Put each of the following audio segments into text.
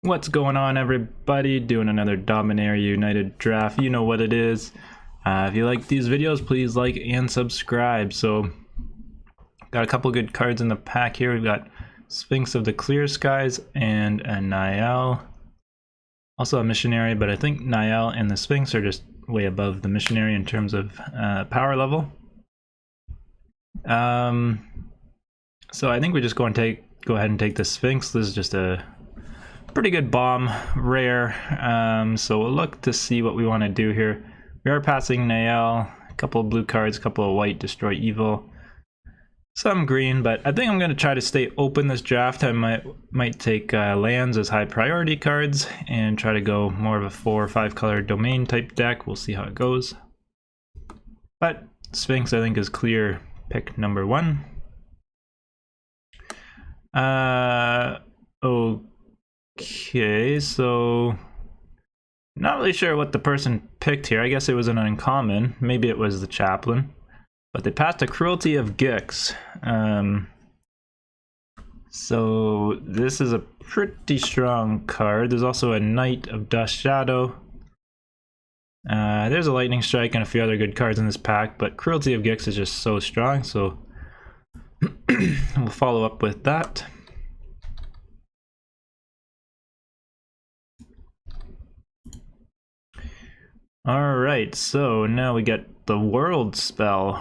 What's going on, everybody? Doing another Dominaria United draft. You know what it is. If you like these videos, please like and subscribe. So, got a couple good cards in the pack here. We've got Sphinx of the Clear Skies and a Niall. Also a Missionary, but I think Niall and the Sphinx are just way above the Missionary in terms of power level. So I think we just go ahead and take the Sphinx. This is just a pretty good bomb, rare. So we'll look to see what we want to do here. We are passing Niall, a couple of blue cards, a couple of white, destroy evil, some green, but I think I'm going to try to stay open this draft. I might take lands as high priority cards and try to go more of a 4 or 5 color domain type deck. We'll see how it goes. But Sphinx I think is clear pick number 1. Okay, so not really sure what the person picked here. I guess it was an uncommon. Maybe it was the chaplain. But they passed a Cruelty of Gix. So this is a pretty strong card. There's also a Knight of Dust Shadow. There's a Lightning Strike and a few other good cards in this pack, but Cruelty of Gix is just so strong, so we'll follow up with that. Alright, so now we get the World spell.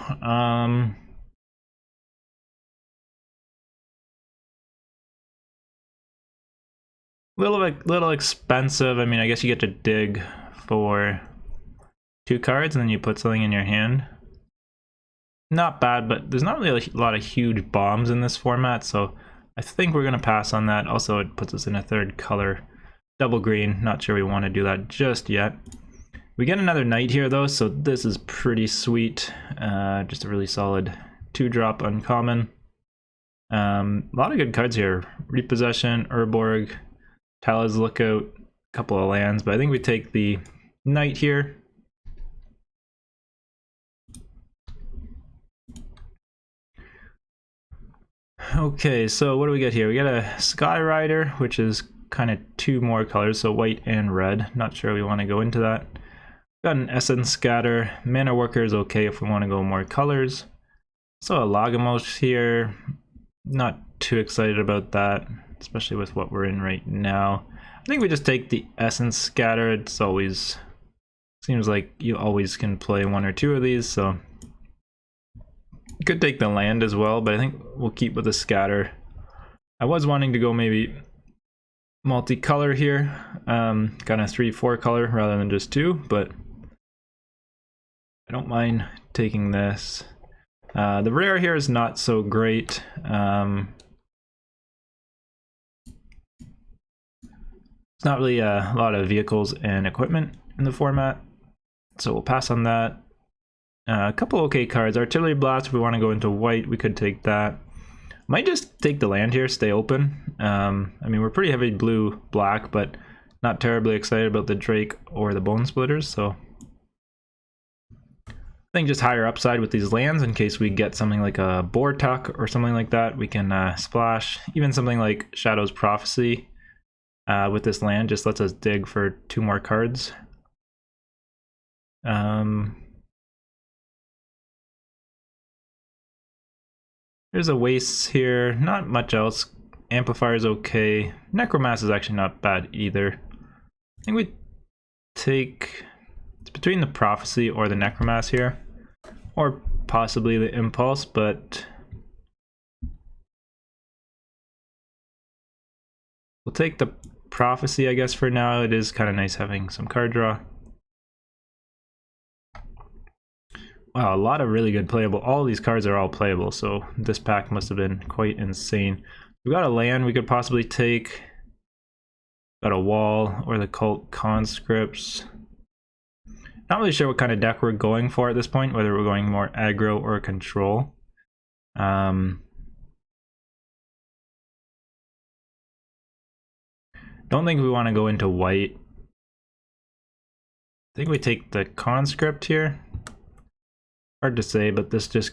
Little expensive. I mean, I guess you get to dig for 2 cards and then you put something in your hand. Not bad, but there's not really a lot of huge bombs in this format, so I think we're going to pass on that. Also, it puts us in a 3rd color. Double green, not sure we want to do that just yet. We get another Knight here though, so this is pretty sweet. Just a really solid 2-drop uncommon. A lot of good cards here. Repossession, Urborg, Tala's Lookout, a couple of lands, but I think we take the Knight here. Okay, so what do we get here? We got a Sky Rider, which is kind of 2 more colors, so white and red. Not sure we want to go into that. Got an Essence Scatter. Mana Worker is okay if we want to go more colors. So a Lagomos here. Not too excited about that, especially with what we're in right now. I think we just take the Essence Scatter. It's always seems like you always can play 1 or 2 of these, so you could take the land as well, but I think we'll keep with the Scatter. I was wanting to go maybe multicolor here, kind of 3-4 color rather than just 2, but I don't mind taking this. The rare here is not so great. It's not really a lot of vehicles and equipment in the format, so we'll pass on that. A couple okay cards. Artillery Blast, if we want to go into white, we could take that. Might just take the land here, stay open. I mean, we're pretty heavy blue-black, but not terribly excited about the Drake or the Bone Splitters, so I think just higher upside with these lands in case we get something like a Bortuk or something like that. We can splash. Even something like Shadow's Prophecy with this land just lets us dig for 2 more cards. There's a Waste here, not much else. Amplifier's okay. Necromass is actually not bad either. I think we take... It's between the Prophecy or the Necromass here. Or possibly the Impulse, but... we'll take the Prophecy, I guess, for now. It is kind of nice having some card draw. Wow, a lot of really good playable. All these cards are all playable, so this pack must have been quite insane. We got a land we could possibly take. Got a Wall or the Cult Conscripts. Not really sure what kind of deck we're going for at this point, whether we're going more aggro or control. Don't think we want to go into white. I think we take the Conscript here. Hard to say, but this just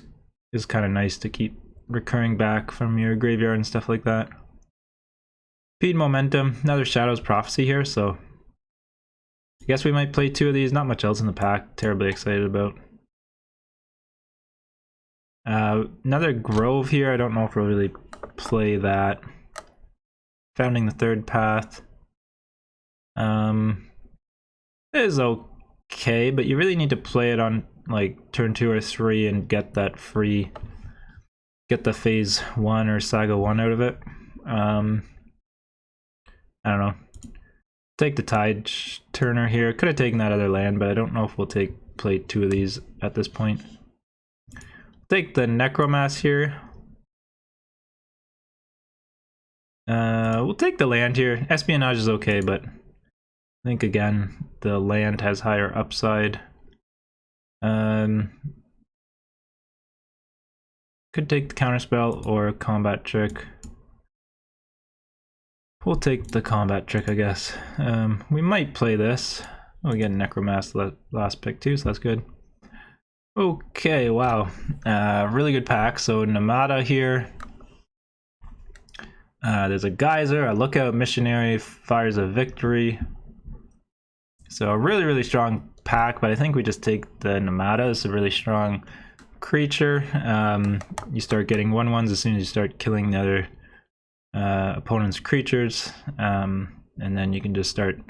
is kind of nice to keep recurring back from your graveyard and stuff like that. Feed Momentum, another Shadow's Prophecy here, so I guess we might play 2 of these. Not much else in the pack, terribly excited about. Another Grove here, I don't know if we'll really play that. Founding the Third Path. It is okay, but you really need to play it on like turn 2 or 3 and get that free, get the phase 1 or saga 1 out of it. I don't know. Take the Tide Turner here. Could have taken that other land, but I don't know if we'll play 2 of these at this point. Take the Necromass here. We'll take the land here. Espionage is okay, but I think again the land has higher upside. Could take the Counterspell or Combat Trick. We'll take the Combat Trick, I guess. We might play this. Oh, we get Necromass last pick too, so that's good. Okay, wow. Really good pack. So Nemata here. There's a Geyser, a Lookout, Missionary, Fires of Victory. So a really, really strong pack, but I think we just take the Nemata. It's a really strong creature. You start getting 1/1s as soon as you start killing the other opponent's creatures, and then you can just start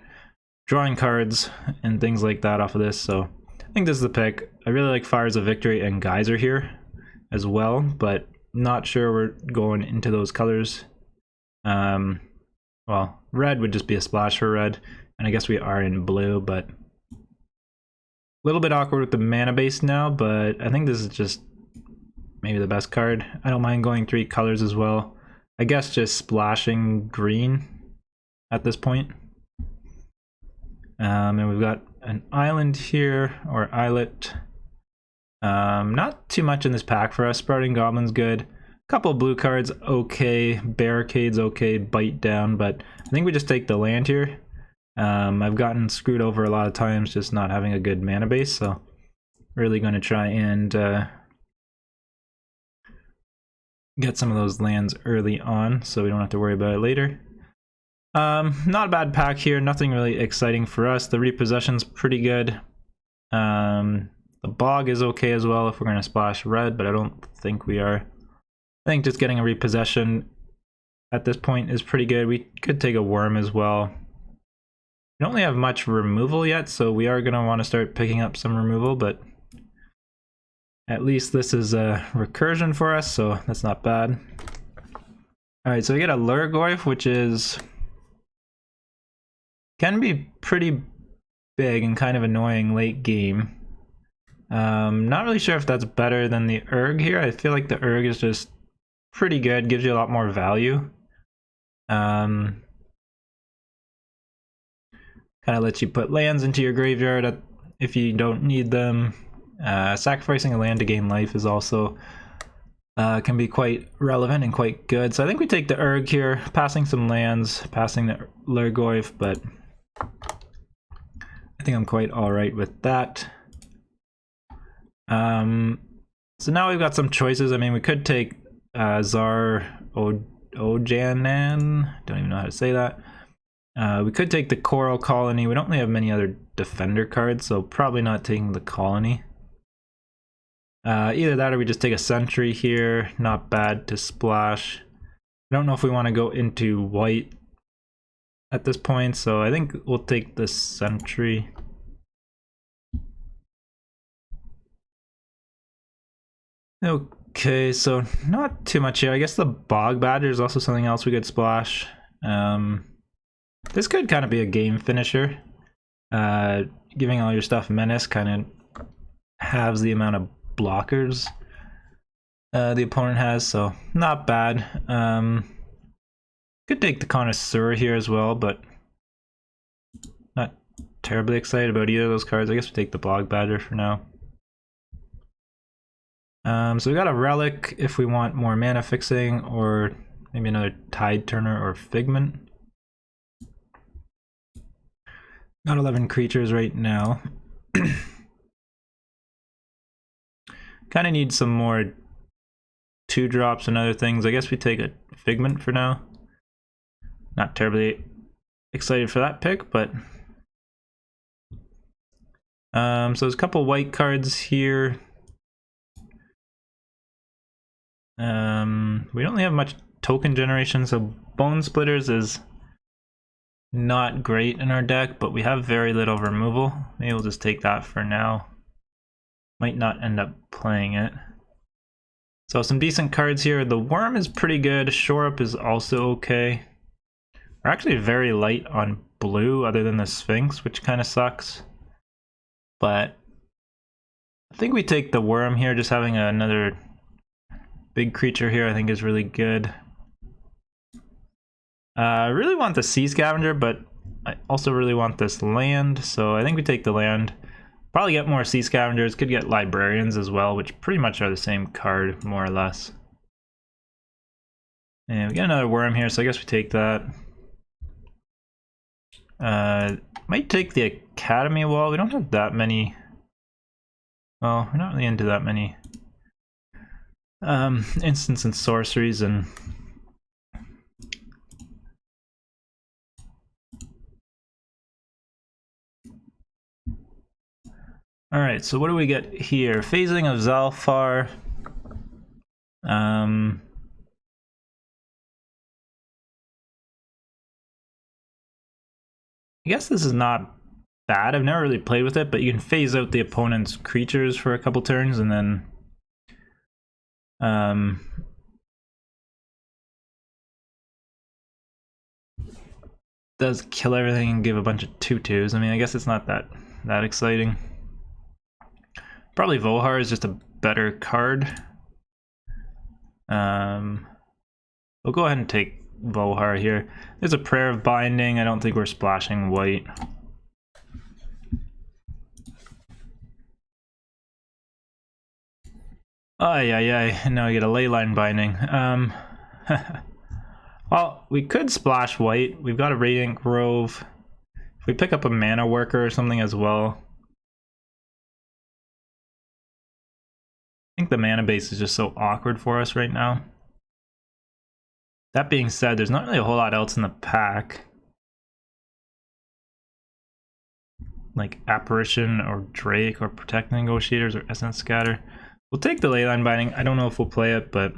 drawing cards and things like that off of this. So I think this is the pick. I really like Fires of Victory and Geyser here as well, but not sure we're going into those colors. Well, red would just be a splash for red, and I guess we are in blue, but a little bit awkward with the mana base now, but I think this is just maybe the best card. I don't mind going 3 colors as well. I guess just splashing green at this point. And we've got an island here, or islet. Not too much in this pack for us. Sprouting Goblin's good. Couple of blue cards, okay. Barricade's okay. Bite down, but I think we just take the land here. I've gotten screwed over a lot of times just not having a good mana base, so really going to try and get some of those lands early on so we don't have to worry about it later. Not a bad pack here, nothing really exciting for us. The repossession's pretty good. The bog is okay as well if we're going to splash red, but I don't think we are. I think just getting a repossession at this point is pretty good. We could take a worm as well. We don't really have much removal yet, so we are going to want to start picking up some removal, but at least this is a recursion for us, so that's not bad. Alright, so we get a Lurgoyf, which can be pretty big and kind of annoying late game. Not really sure if that's better than the Urg here. I feel like the Urg is just pretty good, gives you a lot more value. Kind of lets you put lands into your graveyard if you don't need them. Sacrificing a land to gain life is also can be quite relevant and quite good. So I think we take the Urg here, passing some lands, passing the Lurgoyf, but I think I'm quite alright with that. So now we've got some choices. I mean, we could take Zar Ojanan, don't even know how to say that. We could take the Coral Colony. We don't really have many other defender cards, so probably not taking the Colony. Either that or we just take a Sentry here. Not bad to splash. I don't know if we want to go into white at this point, so I think we'll take the Sentry. Okay, so not too much here. I guess the Bog Badger is also something else we could splash. This could kind of be a game finisher. Giving all your stuff Menace kind of halves the amount of blockers the opponent has, so not bad. Could take the Connoisseur here as well, but not terribly excited about either of those cards. I guess we take the Bog Badger for now. So we got a Relic if we want more mana fixing, or maybe another Tide Turner or Figment. Got 11 creatures right now. Kind of need some more 2-drops and other things. I guess we take a Figment for now. Not terribly excited for that pick, but so there's a couple white cards here. We don't really have much token generation, so Bone Splitters is not great in our deck, but we have very little removal. Maybe we'll just take that for now. Might not end up playing it. So some decent cards here. The Worm is pretty good. Shore Up is also okay. We're actually very light on blue other than the Sphinx, which kind of sucks. But I think we take the Worm here. Just having another big creature here I think is really good. I really want the Sea Scavenger, but I also really want this land, so I think we take the land. Probably get more Sea Scavengers, could get Librarians as well, which pretty much are the same card, more or less. And we get another Worm here, so I guess we take that. Might take the Academy Wall. We don't have that many. Well, we're not really into that many instants and sorceries, and alright, so what do we get here? Phasing of Zalfar. I guess this is not bad. I've never really played with it, but you can phase out the opponent's creatures for a couple turns and then does kill everything and give a bunch of 2/2s. I mean, I guess it's not that exciting. Probably Vohar is just a better card. We'll go ahead and take Vohar here. There's a Prayer of Binding. I don't think we're splashing white. Oh yeah. Now I get a Leyline Binding. Well, we could splash white. We've got a Radiant Grove. If we pick up a Mana Worker or something as well. I think the mana base is just so awkward for us right now. That being said, there's not really a whole lot else in the pack. Like Apparition or Drake or Protect Negotiators or Essence Scatter. We'll take the Leyline Binding. I don't know if we'll play it, but...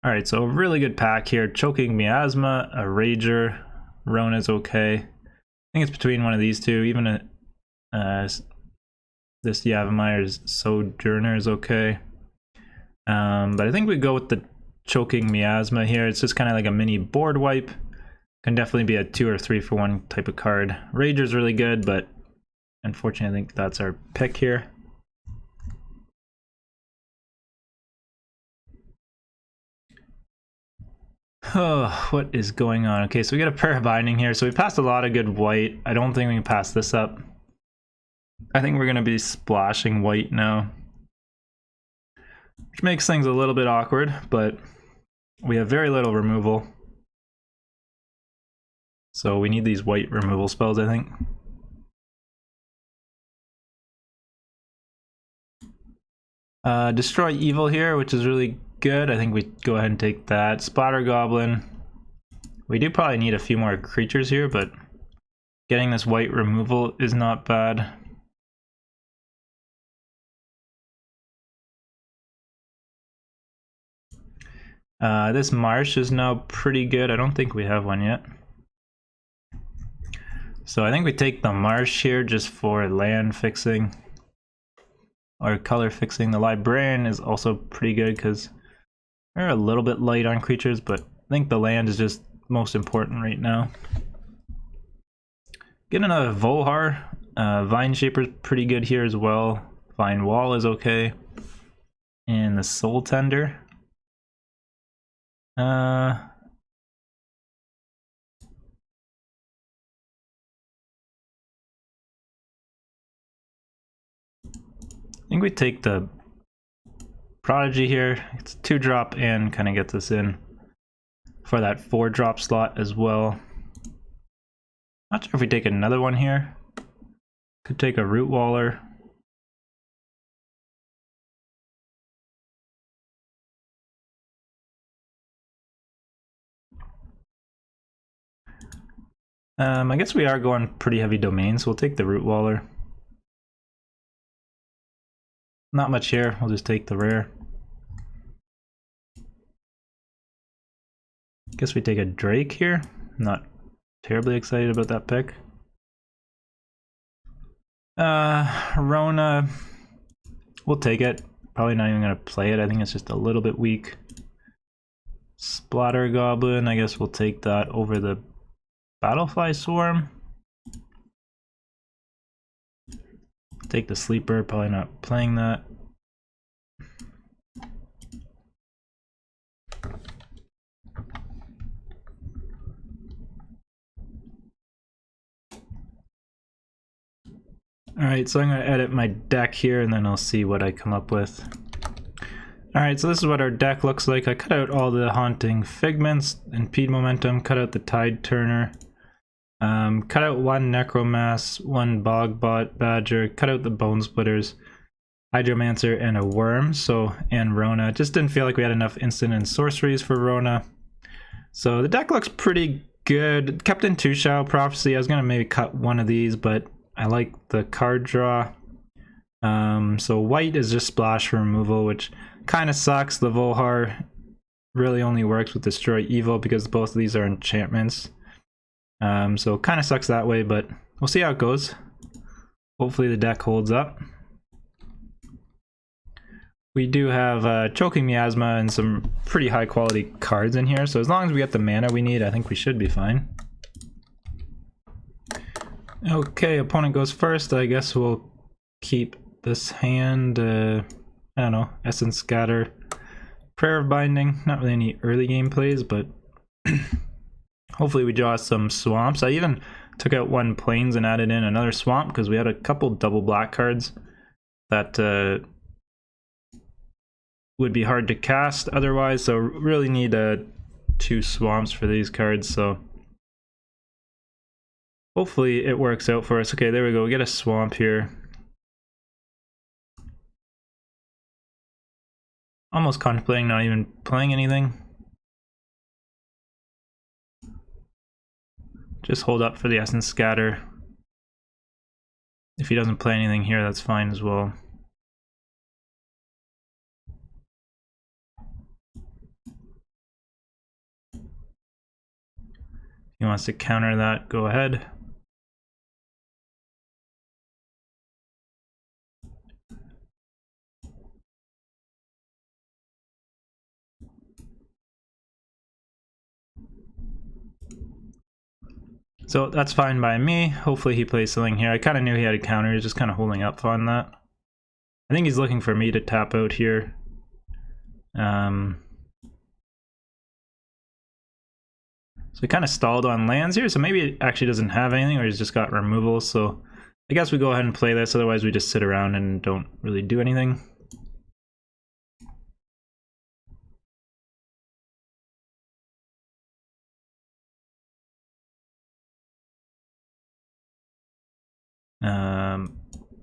Alright, so a really good pack here. Choking Miasma, a Rager, Rona's okay. I think it's between one of these two. Even this Yavimeyer's Sojourner is okay. But I think we go with the Choking Miasma here. It's just kind of like a mini board wipe. Can definitely be a 2 or 3 for 1 type of card. Rager's really good, but unfortunately I think that's our pick here. Oh, what is going on? Okay, so we got a Prayer of Binding here. So we passed a lot of good white. I don't think we can pass this up. I think we're going to be splashing white now. Which makes things a little bit awkward, but we have very little removal. So we need these white removal spells, I think. Destroy Evil here, which is really good. I think we go ahead and take that. Spotter Goblin. We do probably need a few more creatures here, but getting this white removal is not bad. This Marsh is now pretty good. I don't think we have one yet. So I think we take the Marsh here just for land fixing. Or color fixing. The Librarian is also pretty good because we're a little bit light on creatures, but I think the land is just most important right now. Get another Vohar. Vine Shaper's pretty good here as well. Vine Wall is okay. And the Soul Tender. I think we take the Prodigy here. It's 2-drop and kind of gets us in for that 4-drop slot as well. Not sure if we take another one here. Could take a Root Waller. I guess we are going pretty heavy domain, so we'll take the Root Waller. Not much here, we'll just take the rare. Guess we take a Drake here. Not terribly excited about that pick. Rona, we'll take it. Probably not even gonna play it, I think it's just a little bit weak. Splatter Goblin, I guess we'll take that over the Battlefly Swarm. Take the Sleeper, probably not playing that. Alright, so I'm going to edit my deck here and then I'll see what I come up with. Alright, so this is what our deck looks like. I cut out all the Haunting Figments, Impede Momentum, cut out the Tide Turner, cut out one Necromass, one Bogbot Badger, cut out the Bone Splitters, Hydromancer, and a Worm, and Rona. Just didn't feel like we had enough instant and sorceries for Rona. So the deck looks pretty good. Kept in 2 Shadow Prophecy. I was going to maybe cut one of these, but I like the card draw. So white is just splash for removal, which kind of sucks. The Volhar really only works with Destroy Evil because both of these are enchantments. So kind of sucks that way, but we'll see how it goes. Hopefully the deck holds up. We do have Choking Miasma and some pretty high quality cards in here, so as long as we get the mana we need, I think we should be fine. Okay, opponent goes first. I guess we'll keep this hand, I don't know, Essence Scatter, Prayer of Binding. Not really any early game plays, but hopefully we draw some swamps. I even took out one Plains and added in another swamp because we had a couple double black cards that would be hard to cast otherwise, so really need 2 swamps for these cards, so hopefully it works out for us. Okay, there we go, we get a swamp here. Almost contemplating not even playing anything. Just hold up for the Essence Scatter. If he doesn't play anything here, that's fine as well. If he wants to counter that, go ahead. So that's fine by me. Hopefully he plays something here. I kind of knew he had a counter, he's just kind of holding up on that. I think he's looking for me to tap out here. So he kind of stalled on lands here, so maybe it actually doesn't have anything, or he's just got removal, so I guess we go ahead and play this, otherwise we just sit around and don't really do anything.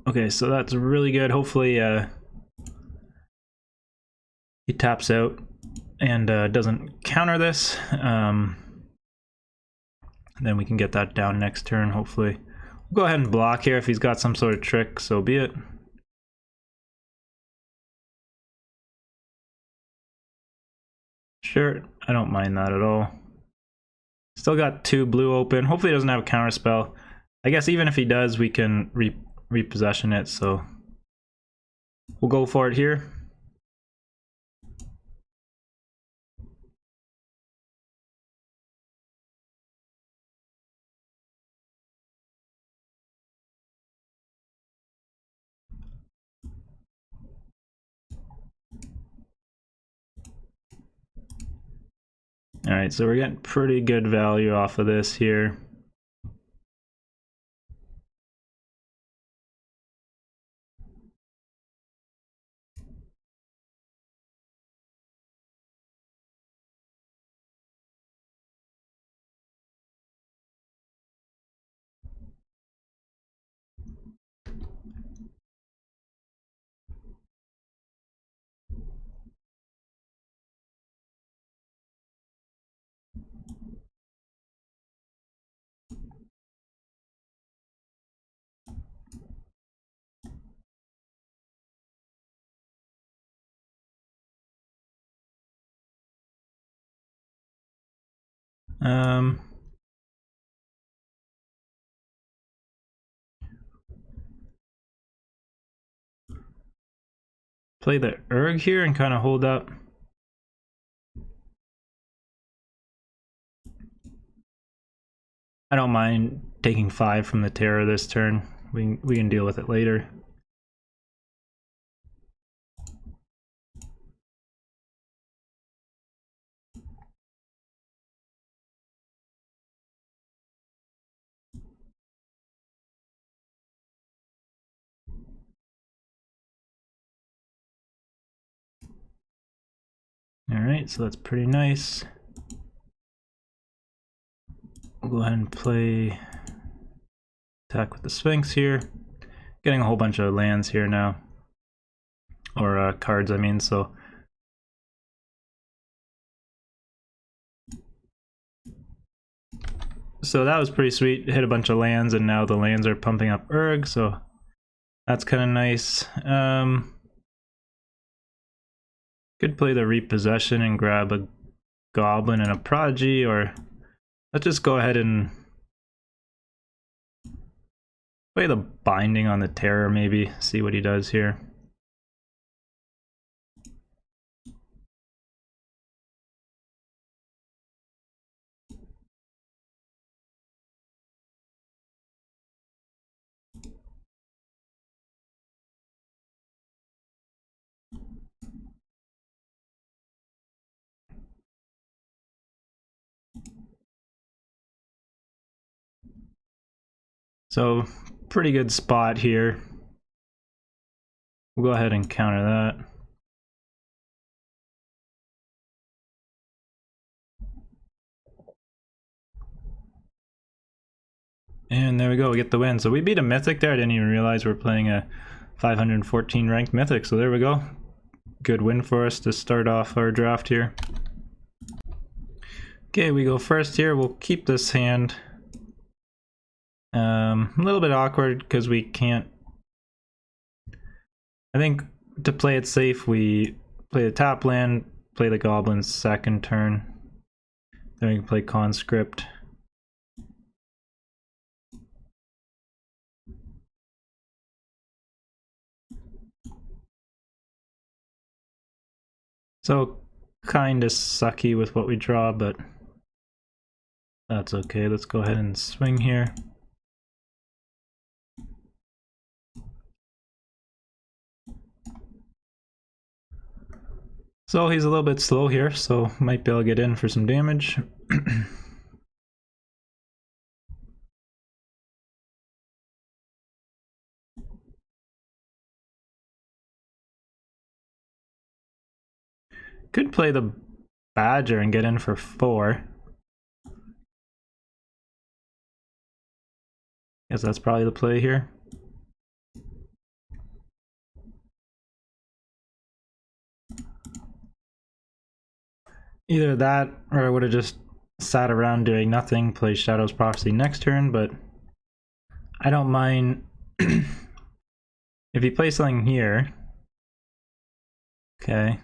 Okay, so that's really good. Hopefully he taps out and doesn't counter this. Then we can get that down next turn, hopefully. We'll go ahead and block here. If he's got some sort of trick, so be it. Sure, I don't mind that at all. Still got 2 blue open. Hopefully he doesn't have a counter spell. I guess even if he does, we can repossession it, so we'll go for it here. Alright, so we're getting pretty good value off of this here. Play the Urg here and kind of hold up. I don't mind taking 5 from the Terror this turn. We can deal with it later. Alright, so that's pretty nice. We'll go ahead and play attack with the Sphinx here. Getting a whole bunch of lands here now. Or cards, I mean, so. So that was pretty sweet. Hit a bunch of lands and now the lands are pumping up Urg, so that's kind of nice. Could play the Repossession and grab a Goblin and a Prodigy, or let's just go ahead and play the Binding on the Terror maybe, see what he does here. So, pretty good spot here. We'll go ahead and counter that. And there we go, we get the win. So we beat a Mythic there. I didn't even realize we're playing a 514 ranked Mythic. So there we go. Good win for us to start off our draft here. Okay, we go first here. We'll keep this hand. A little bit awkward because we can't. I think to play it safe, we play the top land, play the Goblins second turn. Then we can play Conscript. So kind of sucky with what we draw, but that's okay. Let's go ahead and swing here. So he's a little bit slow here, so might be able to get in for some damage. Could play the Badger and get in for 4. Guess that's probably the play here. Either that, or I would have just sat around doing nothing, play Shadow's Prophecy next turn, but I don't mind if he plays something here. Okay.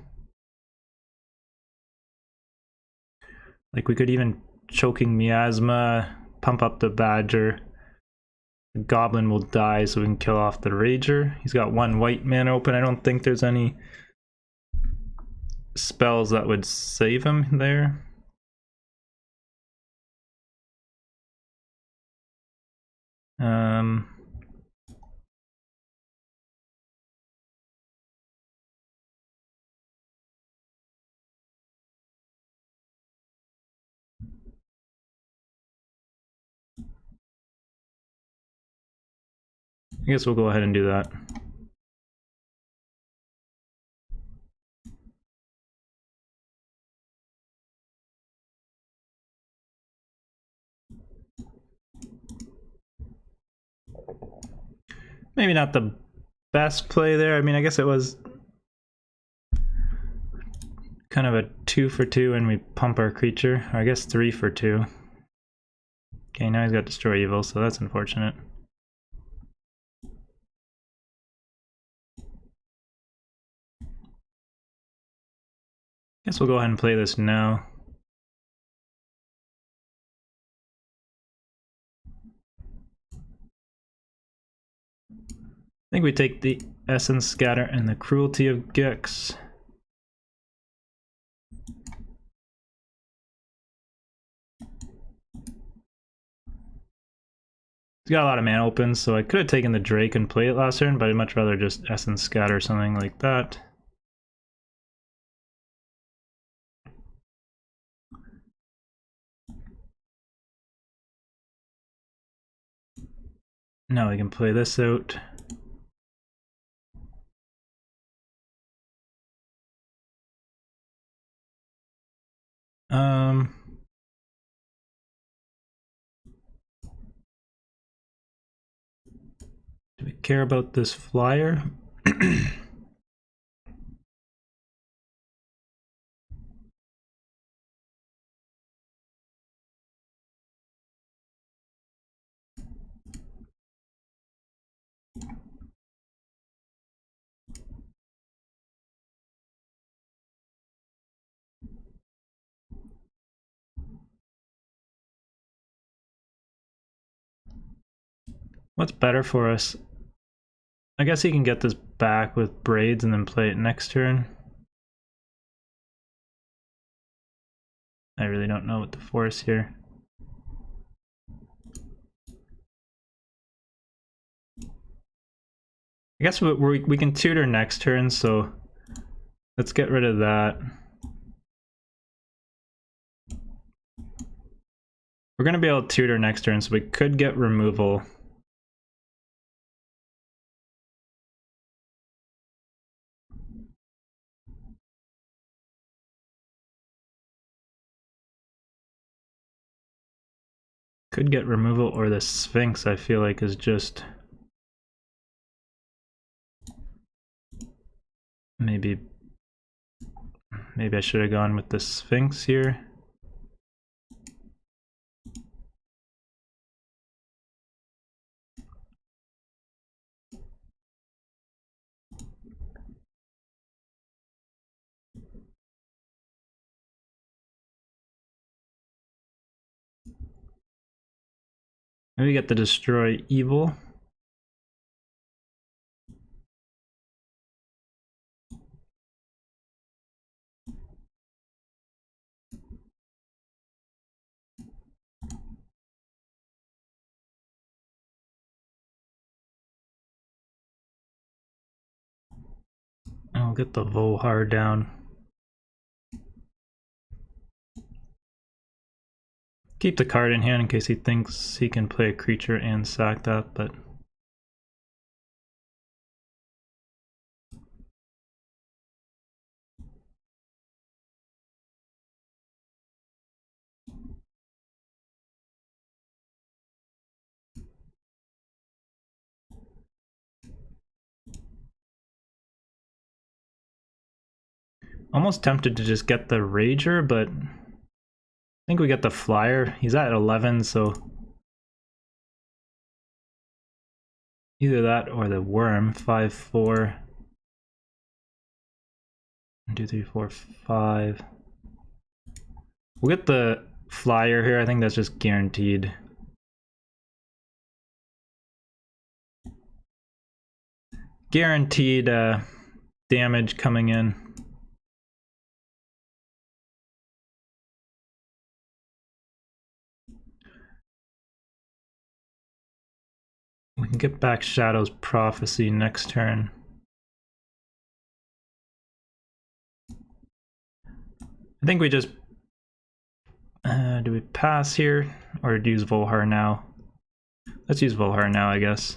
Like we could even Choking Miasma, pump up the Badger. The Goblin will die so we can kill off the Rager. He's got 1 white mana open. I don't think there's any spells that would save him there. I guess we'll go ahead and do that. Maybe not the best play there. I mean, I guess it was kind of a 2 for 2 and we pump our creature. Or I guess 3 for 2. Okay, now he's got Destroy Evil, so that's unfortunate. Guess we'll go ahead and play this now. think we take the Essence Scatter and the Cruelty of Gex. He's got a lot of mana open, so I could have taken the Drake and played it last turn, but I'd much rather just Essence Scatter or something like that. Now we can play this out. Do we care about this flyer? What's better for us? I guess he can get this back with Braids and then play it next turn. I really don't know what to force here. I guess we can tutor next turn, so let's get rid of that. We're going to be able to tutor next turn, so we could get removal. Could get removal, or the Sphinx, I feel like, is just... Maybe I should have gone with the Sphinx here. Maybe get the Destroy Evil. I'll get the Volhar down. Keep the card in hand in case he thinks he can play a creature and sack that, but... Almost tempted to just get the Rager, but I think we get the Flyer. He's at 11, so either that or the Worm. 5-4. 1, 2, 3, 4, 5. We'll get the Flyer here. I think that's just guaranteed. Guaranteed damage coming in. We can get back Shadow's Prophecy next turn. I think we just... do we pass here? Or use Volhar now? Let's use Volhar now, I guess.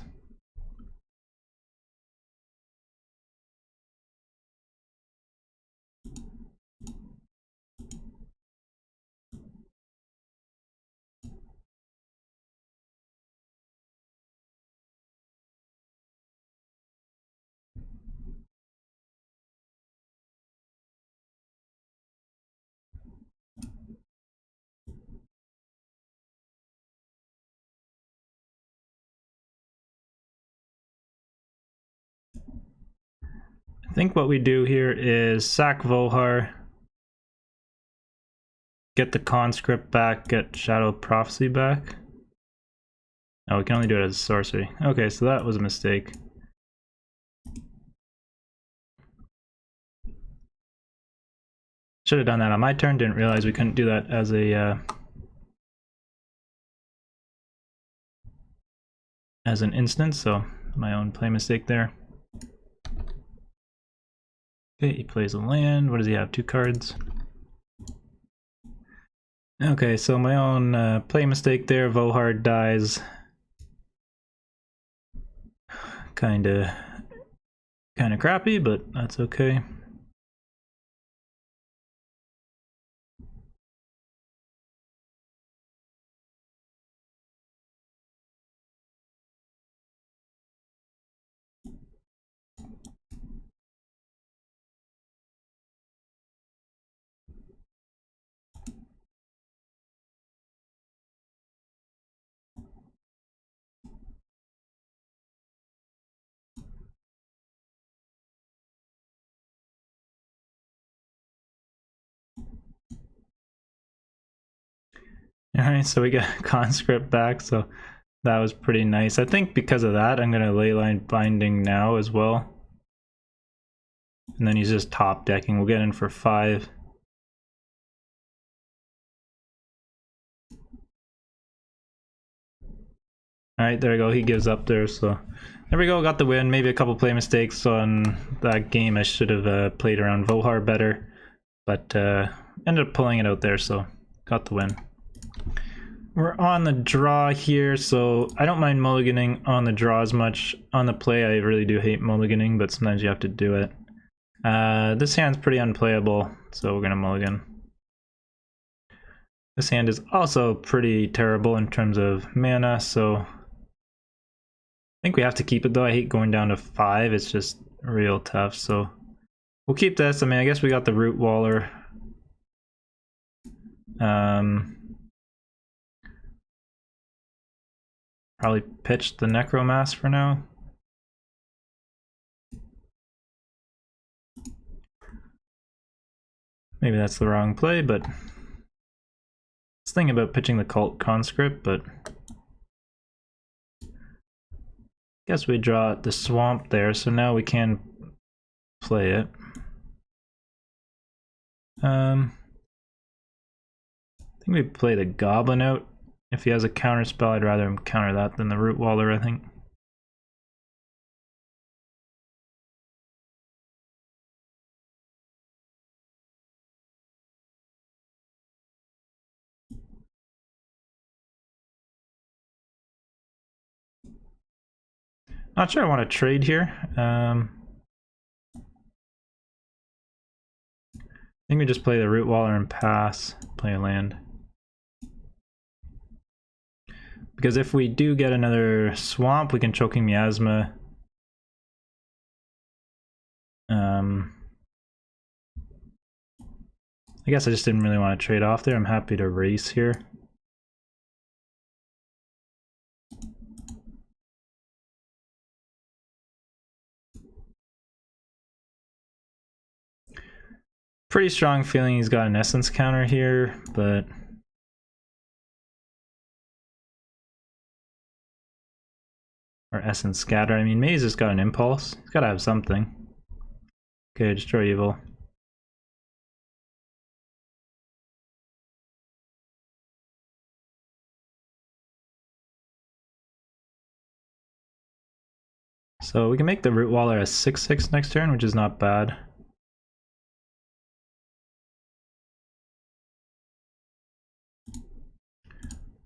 I think what we do here is sack Volhar, get the Conscript back, get Shadow Prophecy back. Oh, we can only do it as a sorcery. Okay, so that was a mistake. Should have done that on my turn, didn't realize we couldn't do that as a as an instance, so my own play mistake there. Okay, he plays a land. What does he have? 2 cards. Okay, so my own play mistake there. Vohard dies. Kinda crappy, but that's okay. Alright, so we got conscript back, so that was pretty nice. I think because of that, I'm gonna leyline binding now as well. And then he's just top decking. We'll get in for 5. Alright, there we go. He gives up there, so there we go. Got the win. Maybe a couple play mistakes on that game. I should have played around Vohar better, but ended up pulling it out there, so got the win. We're on the draw here, so I don't mind mulliganing on the draw as much. On the play, I really do hate mulliganing, but sometimes you have to do it. This hand's pretty unplayable, so we're gonna mulligan. This hand is also pretty terrible in terms of mana, so I think we have to keep it though. I hate going down to 5, it's just real tough, so we'll keep this. I mean, I guess we got the Root Waller. Probably pitch the Necromass for now. Maybe that's the wrong play, but I was thinking about pitching the Cult Conscript, but I guess we draw the Swamp there, so now we can play it. I think we play the Goblin out. If he has a counter spell, I'd rather him counter that than the Root Waller, I think. Not sure I want to trade here. I think we just play the Root Waller and pass, play a land. Because if we do get another Swamp, we can Choking Miasma. I guess I just didn't really want to trade off there. I'm happy to race here. Pretty strong feeling he's got an Essence counter here, but or Essence Scatter. I mean, Maze has got an Impulse. He's got to have something. Okay, Destroy Evil. So we can make the Root Waller a 6/6 next turn, which is not bad.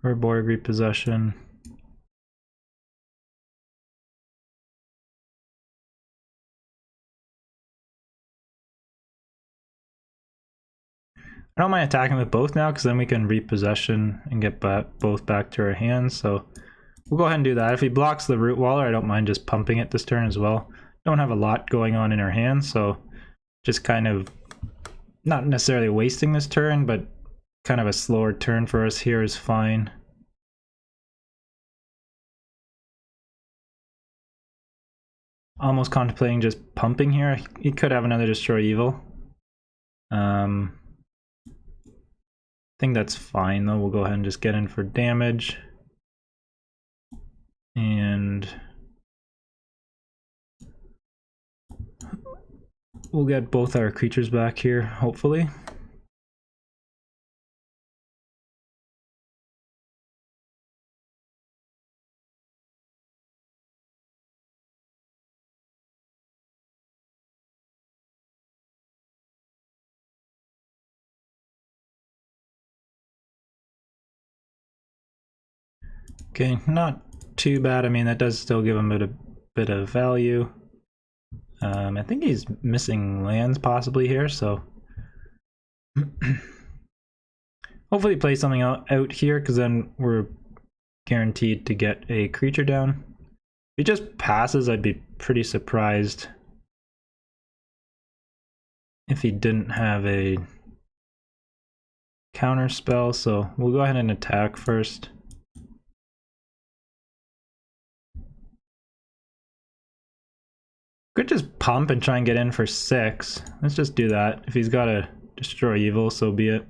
Urborg Repossession. I don't mind attacking with both now, because then we can repossession and get both back to our hands, so we'll go ahead and do that. If he blocks the Root Waller, I don't mind just pumping it this turn as well. Don't have a lot going on in our hands, so just kind of not necessarily wasting this turn, but kind of a slower turn for us here is fine. Almost contemplating just pumping here. He could have another Destroy Evil. I think that's fine though. We'll go ahead and just get in for damage. And we'll get both our creatures back here, hopefully. Okay, not too bad. I mean, that does still give him a bit of value. I think he's missing lands possibly here, so hopefully play something out here, because then we're guaranteed to get a creature down. If he just passes, I'd be pretty surprised if he didn't have a counter spell, so we'll go ahead and attack first. Could just pump and try and get in for 6. Let's just do that. If he's got a destroy evil, so be it.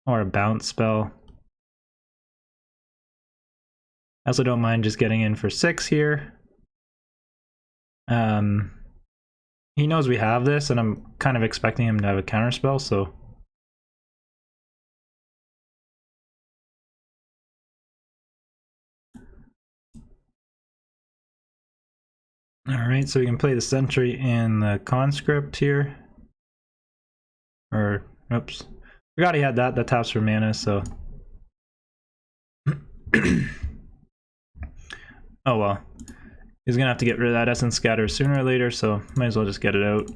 Or a bounce spell. I also don't mind just getting in for 6 here. He knows we have this, and I'm kind of expecting him to have a counter spell, so alright, so we can play the Sentry and the Conscript here. Or, oops. Forgot he had that. That taps for mana, so. Oh well. He's gonna have to get rid of that Essence Scatter sooner or later, so might as well just get it out.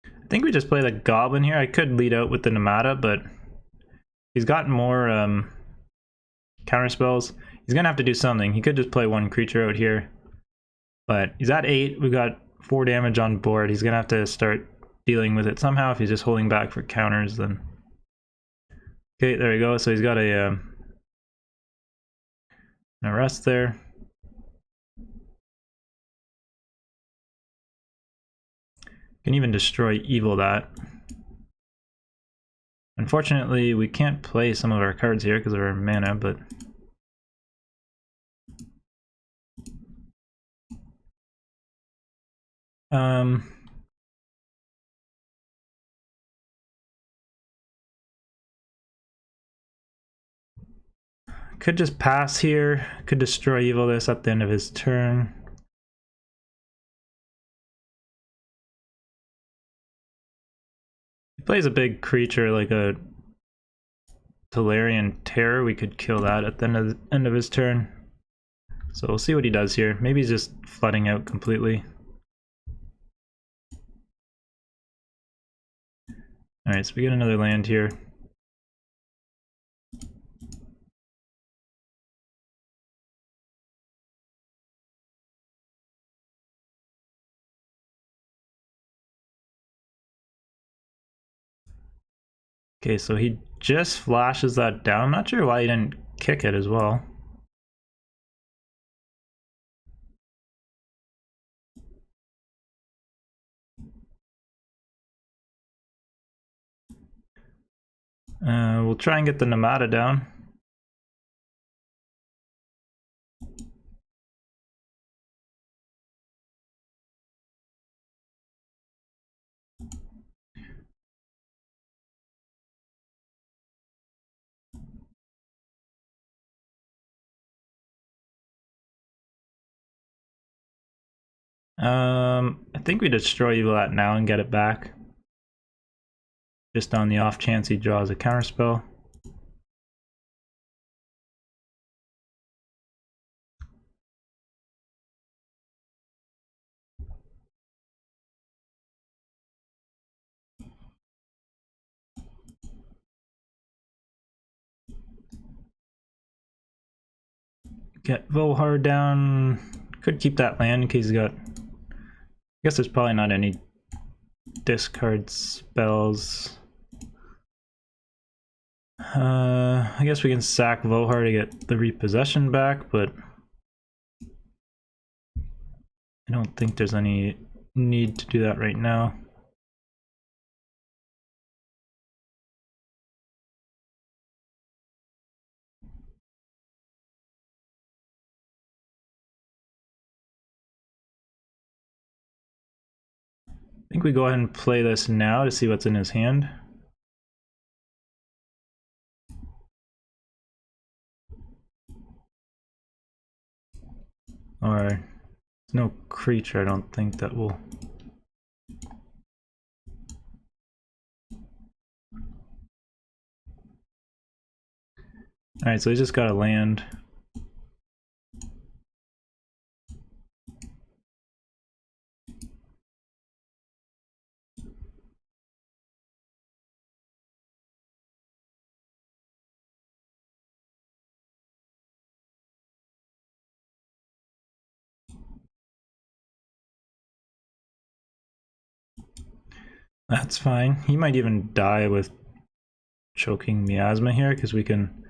I think we just play the Goblin here. I could lead out with the Nemata, but he's got more counter spells. He's gonna have to do something. He could just play one creature out here, but he's at 8. We've got 4 damage on board. He's gonna have to start dealing with it somehow. If he's just holding back for counters, then okay, there we go. So he's got a an arrest there. Can even destroy evil that. Unfortunately, we can't play some of our cards here because of our mana, but could just pass here. Could destroy evil this at the end of his turn. He plays a big creature like a Tolarian Terror. We could kill that at the end of his turn. So we'll see what he does here. Maybe he's just flooding out completely. Alright, so we get another land here. Okay, so he just flashes that down. I'm not sure why he didn't kick it as well. We'll try and get the Nemata down. I think we destroy evil that now and get it back. Just on the off chance he draws a counterspell. Get Vohar down. Could keep that land in case he's got... I guess there's probably not any discard spells. I guess we can sack Vohar to get the repossession back, but I don't think there's any need to do that right now. I think we go ahead and play this now to see what's in his hand. Or there's no creature, I don't think, that will... Alright, so we just got a land. That's fine. He might even die with choking miasma here, because we can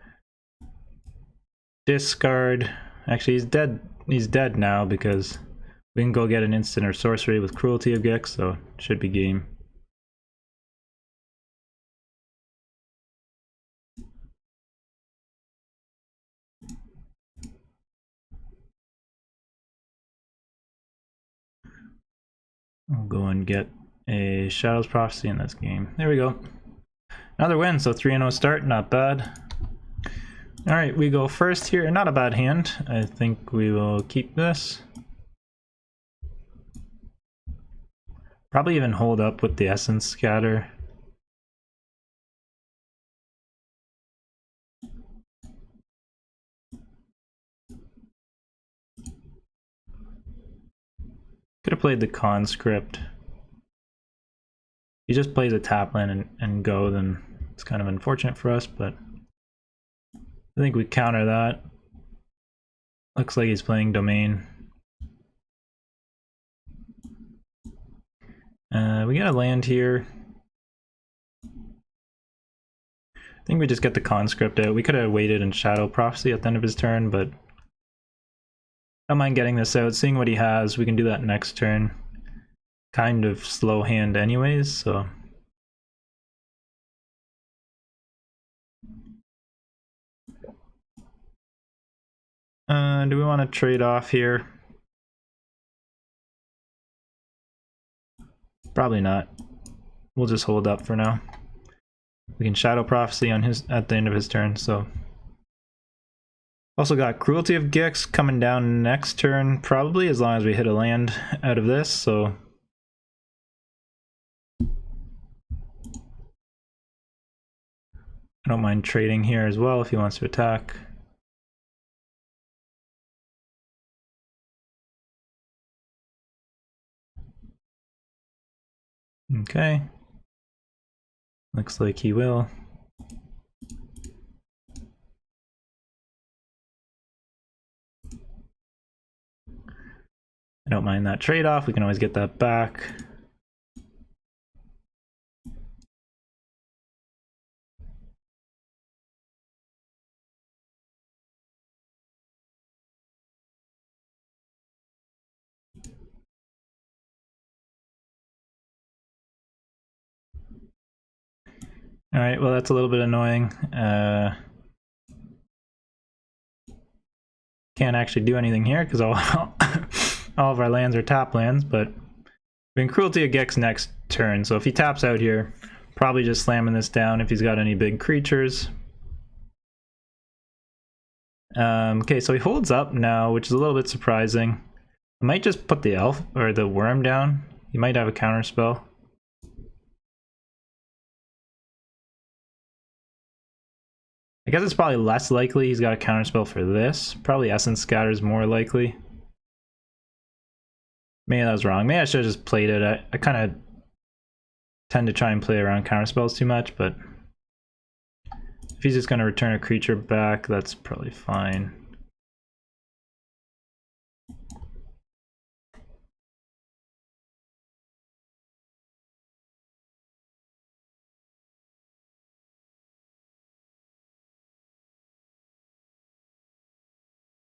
discard... Actually, he's dead. He's dead now because we can go get an instant or sorcery with Cruelty of Gix, so it should be game. I'll go and get a Shadow's Prophecy in this game. There we go. Another win, so 3-0 start, not bad. Alright, we go first here. Not a bad hand. I think we will keep this. Probably even hold up with the Essence Scatter. Could have played the Conscript. He just plays a tap land and go, then it's kind of unfortunate for us, but I think we counter that. Looks like he's playing Domain. We get a land here. I think we just get the Conscript out. We could have waited and Shadow Prophecy at the end of his turn, but I don't mind getting this out. Seeing what he has, we can do that next turn. Kind of slow hand anyways, so... do we want to trade off here? Probably not. We'll just hold up for now. We can Shadow Prophecy on his at the end of his turn, so... Also got Cruelty of Gix coming down next turn, probably, as long as we hit a land out of this, so... I don't mind trading here as well if he wants to attack. Okay. Looks like he will. I don't mind that trade-off, we can always get that back. Alright, well that's a little bit annoying. Can't actually do anything here because all of our lands are tap lands, but we can Cruelty of Gix next turn, so if he taps out here, probably just slamming this down if he's got any big creatures. Okay, so he holds up now, which is a little bit surprising. I might just put the elf or the worm down. He might have a counter spell. I guess it's probably less likely he's got a counterspell for this. Probably Essence Scatter is more likely. Maybe that was wrong. Maybe I should have just played it. I kind of tend to try and play around counterspells too much, but if he's just going to return a creature back, that's probably fine.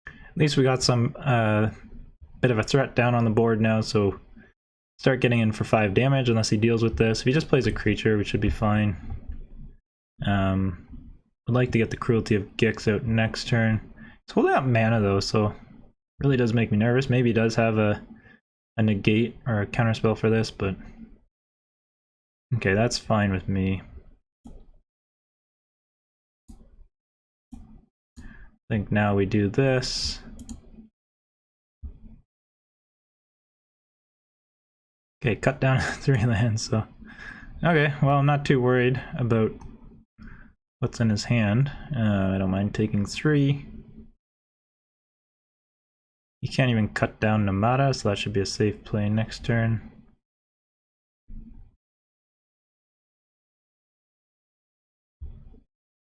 At least we got some bit of a threat down on the board now, so start getting in for 5 damage unless he deals with this. If he just plays a creature, we should be fine. I'd like to get the Cruelty of Gix out next turn. He's holding out mana though, so really does make me nervous. Maybe he does have a negate or a counterspell for this, but okay, that's fine with me. I think now we do this. Okay, cut down 3 lands, so... Okay, well, I'm not too worried about what's in his hand. I don't mind taking 3. He can't even cut down Nemata, so that should be a safe play next turn.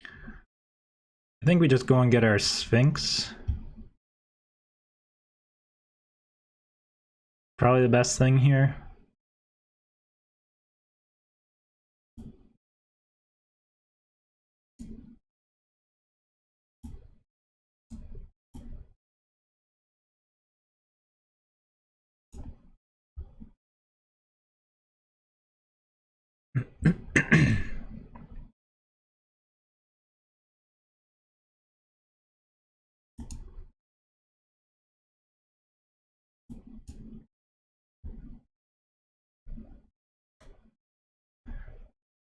I think we just go and get our Sphinx. Probably the best thing here.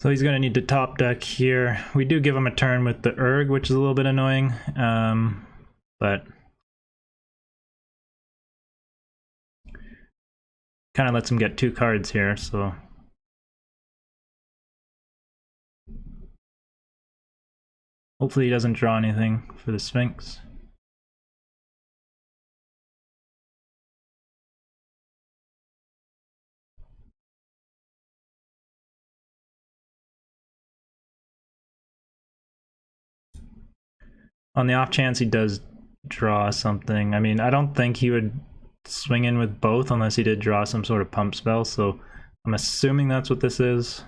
So he's going to need to top deck here. We do give him a turn with the Urg, which is a little bit annoying, but kind of lets him get 2 cards here, so... Hopefully he doesn't draw anything for the Sphinx. On the off chance he does draw something, I mean, I don't think he would swing in with both unless he did draw some sort of pump spell, so I'm assuming that's what this is.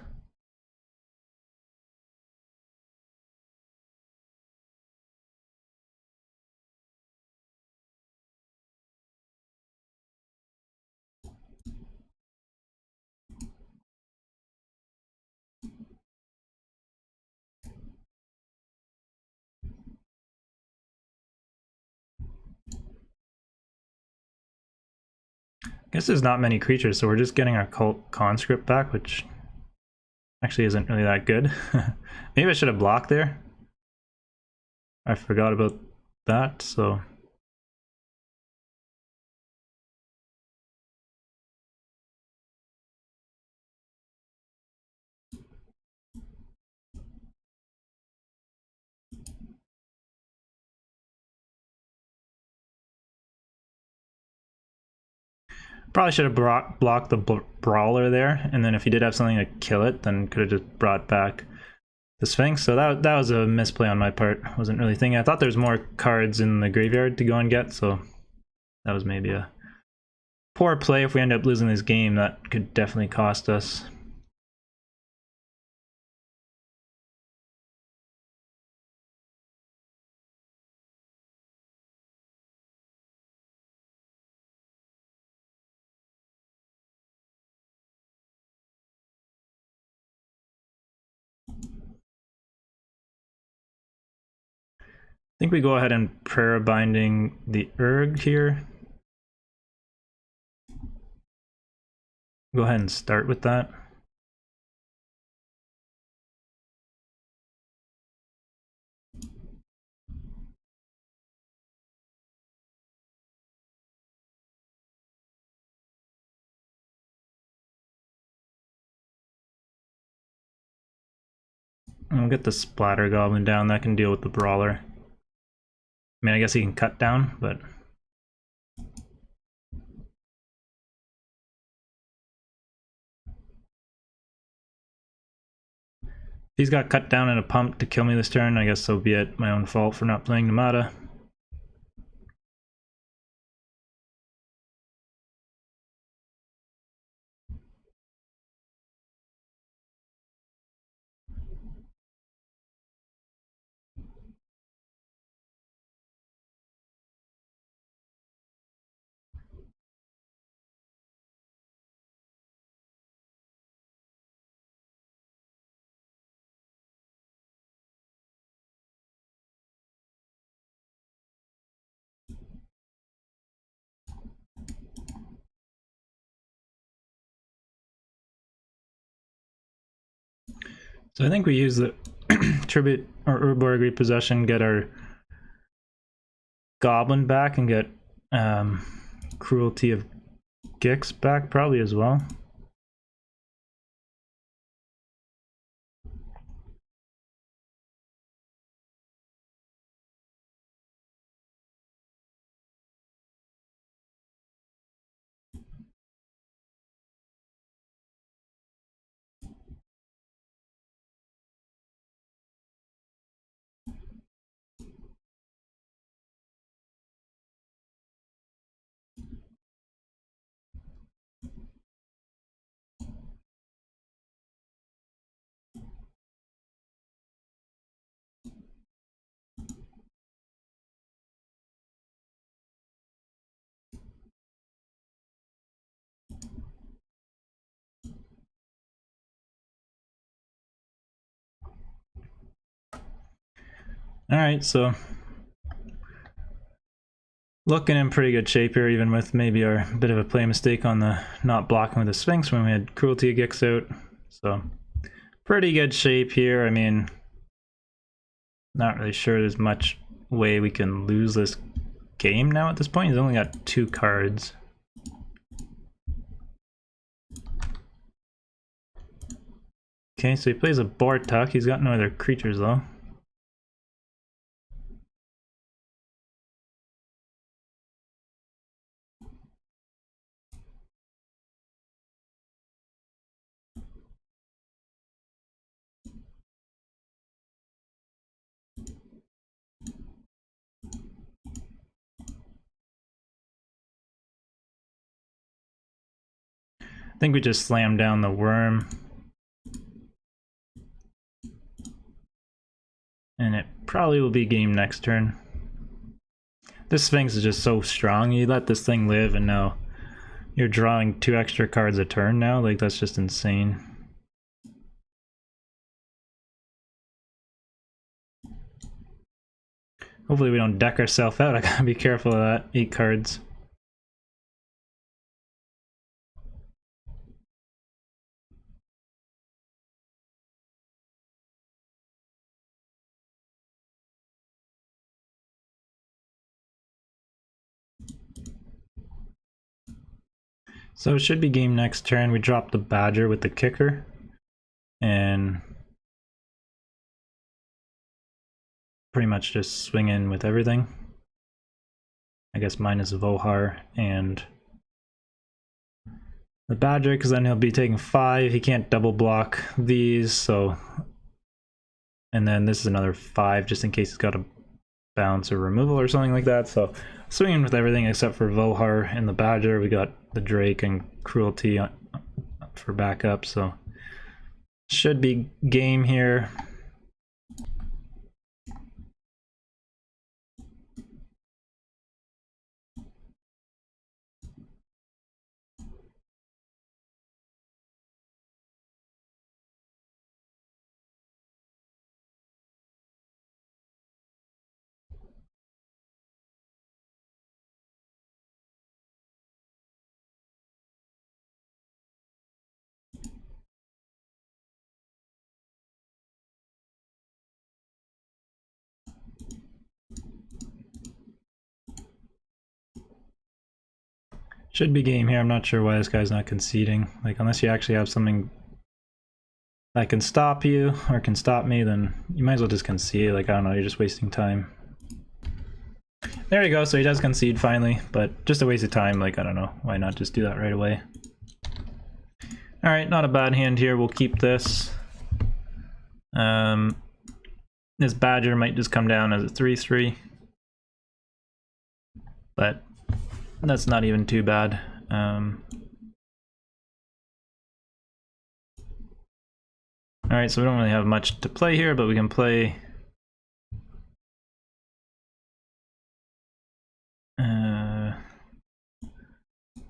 I guess there's not many creatures, so we're just getting our Cult Conscript back, which actually isn't really that good. Maybe I should have blocked there. I forgot about that, so... Probably should have blocked the Brawler there, and then if he did have something to kill it, then could have just brought back the Sphinx. So that was a misplay on my part. Wasn't really thinking. I thought there was more cards in the graveyard to go and get, so that was maybe a poor play. If we end up losing this game, that could definitely cost us. I think we go ahead and Prayer Binding the Urg here. Go ahead and start with that. And we'll get the Splatter Goblin down. That can deal with the Brawler. I mean, I guess he can cut down, but... If he's got cut down and a pump to kill me this turn, I guess so be it. My own fault for not playing Nemata. So I think we use the Tribute or Urborg Repossession, get our Goblin back, and get Cruelty of Gix back probably as well. Alright, so looking in pretty good shape here, even with maybe our bit of a play mistake on the not blocking with the Sphinx when we had Cruelty Gix out. So pretty good shape here. I mean, not really sure there's much way we can lose this game now at this point. He's only got 2 cards. Okay, so he plays a Bortuk. He's got no other creatures though. I think we just slammed down the worm. And it probably will be game next turn. This Sphinx is just so strong. You let this thing live and now you're drawing 2 extra cards a turn now. Like, that's just insane. Hopefully we don't deck ourselves out. I gotta be careful of that. 8 cards. So it should be game next turn. We drop the Badger with the kicker. And pretty much just swing in with everything. I guess minus Vohar and the Badger, because then he'll be taking 5. He can't double block these, so... And then this is another 5, just in case he's got a bounce or removal or something like that. So swinging with everything except for Vohar and the Badger. We got the Drake and Cruelty for backup, so should be game here. Should be game here. I'm not sure why this guy's not conceding. Like, unless you actually have something that can stop you or can stop me, then you might as well just concede. Like, I don't know, you're just wasting time. There you go, so he does concede finally, but just a waste of time. Like, I don't know, why not just do that right away? Alright, not a bad hand here. We'll keep this. This Badger might just come down as a 3/3. But that's not even too bad. Alright, so we don't really have much to play here, but we can play...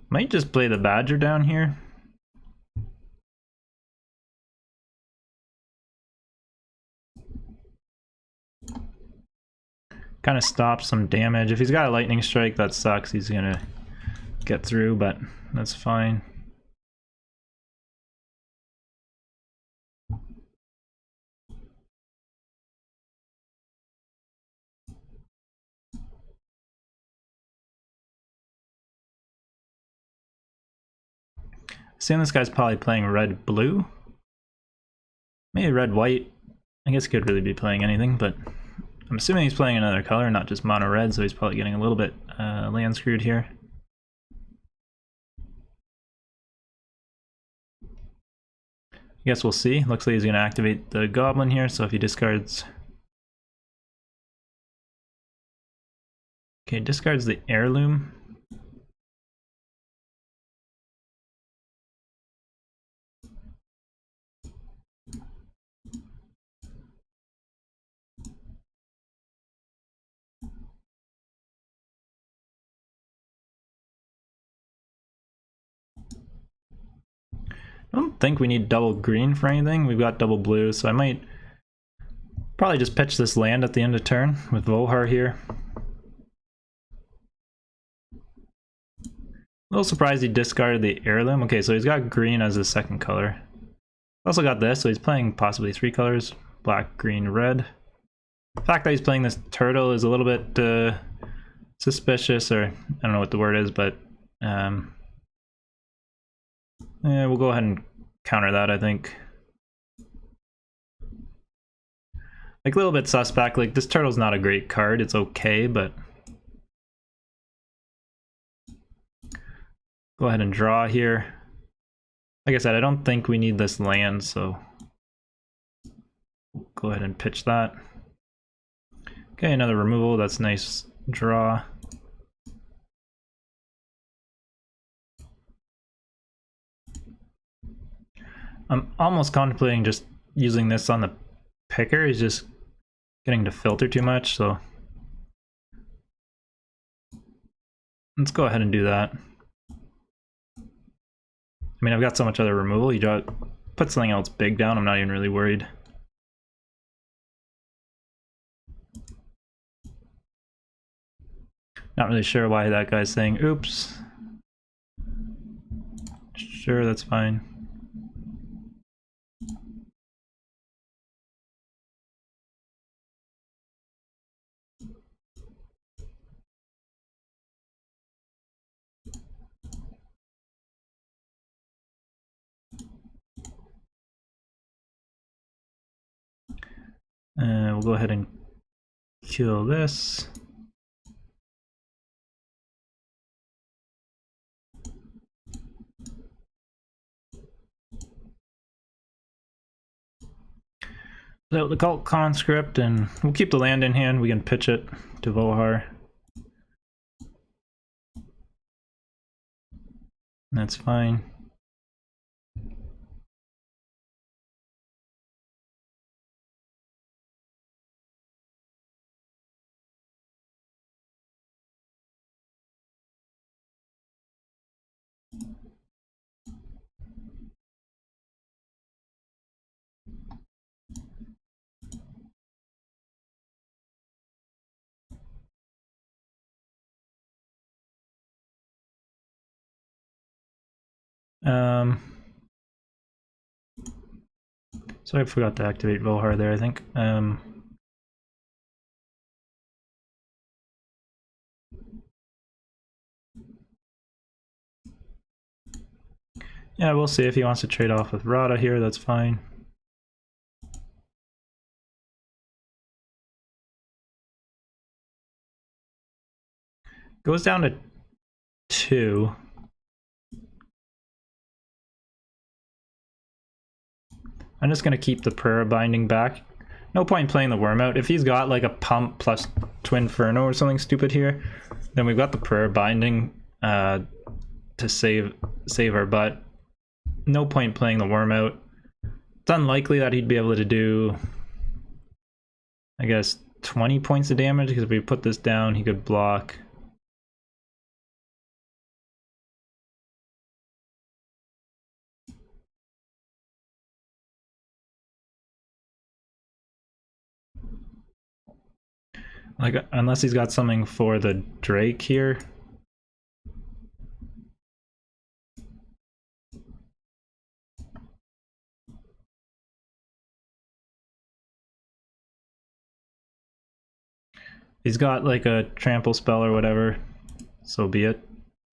might just play the Badger down here. Kind of stops some damage. If he's got a lightning strike, that sucks. He's gonna get through, but that's fine. Seeing this guy's probably playing red-blue. Maybe red-white. I guess he could really be playing anything, but I'm assuming he's playing another color, not just mono-red, so he's probably getting a little bit land screwed here. I guess we'll see. Looks like he's going to activate the Goblin here, so if he discards... Okay, discards the Heirloom. I don't think we need double green for anything. We've got double blue, so I might Probably just pitch this land at the end of turn with Volhar here. A little surprised he discarded the heirloom. Okay, so he's got green as his second color. Also got this, so he's playing possibly 3 colors. Black, green, red. The fact that he's playing this turtle is a little bit suspicious, or I don't know what the word is, but yeah, we'll go ahead and counter that, I think. Like, a little bit suspect. Like, this turtle's not a great card. It's okay, but go ahead and draw here. Like I said, I don't think we need this land, so we'll go ahead and pitch that. Okay, another removal. That's nice draw. I'm almost contemplating just using this on the picker. He's just getting to filter too much, so let's go ahead and do that. I mean, I've got so much other removal. You put something else big down, I'm not even really worried. Not really sure why that guy's saying oops. Sure, that's fine. We'll go ahead and kill this. So the Cult Conscript, and we'll keep the land in hand. We can pitch it to Volhar. That's fine. So I forgot to activate Volhar there, I think. Yeah, we'll see if he wants to trade off with Rada here, that's fine. Goes down to 2. I'm just gonna keep the Prayer Binding back. No point playing the Worm out. If he's got like a Pump plus Twin Inferno or something stupid here, then we've got the Prayer Binding to save our butt. No point playing the Worm out. It's unlikely that he'd be able to do, I guess, 20 points of damage, because if we put this down, he could block. Like, unless he's got something for the Drake here. He's got like a trample spell or whatever, so be it.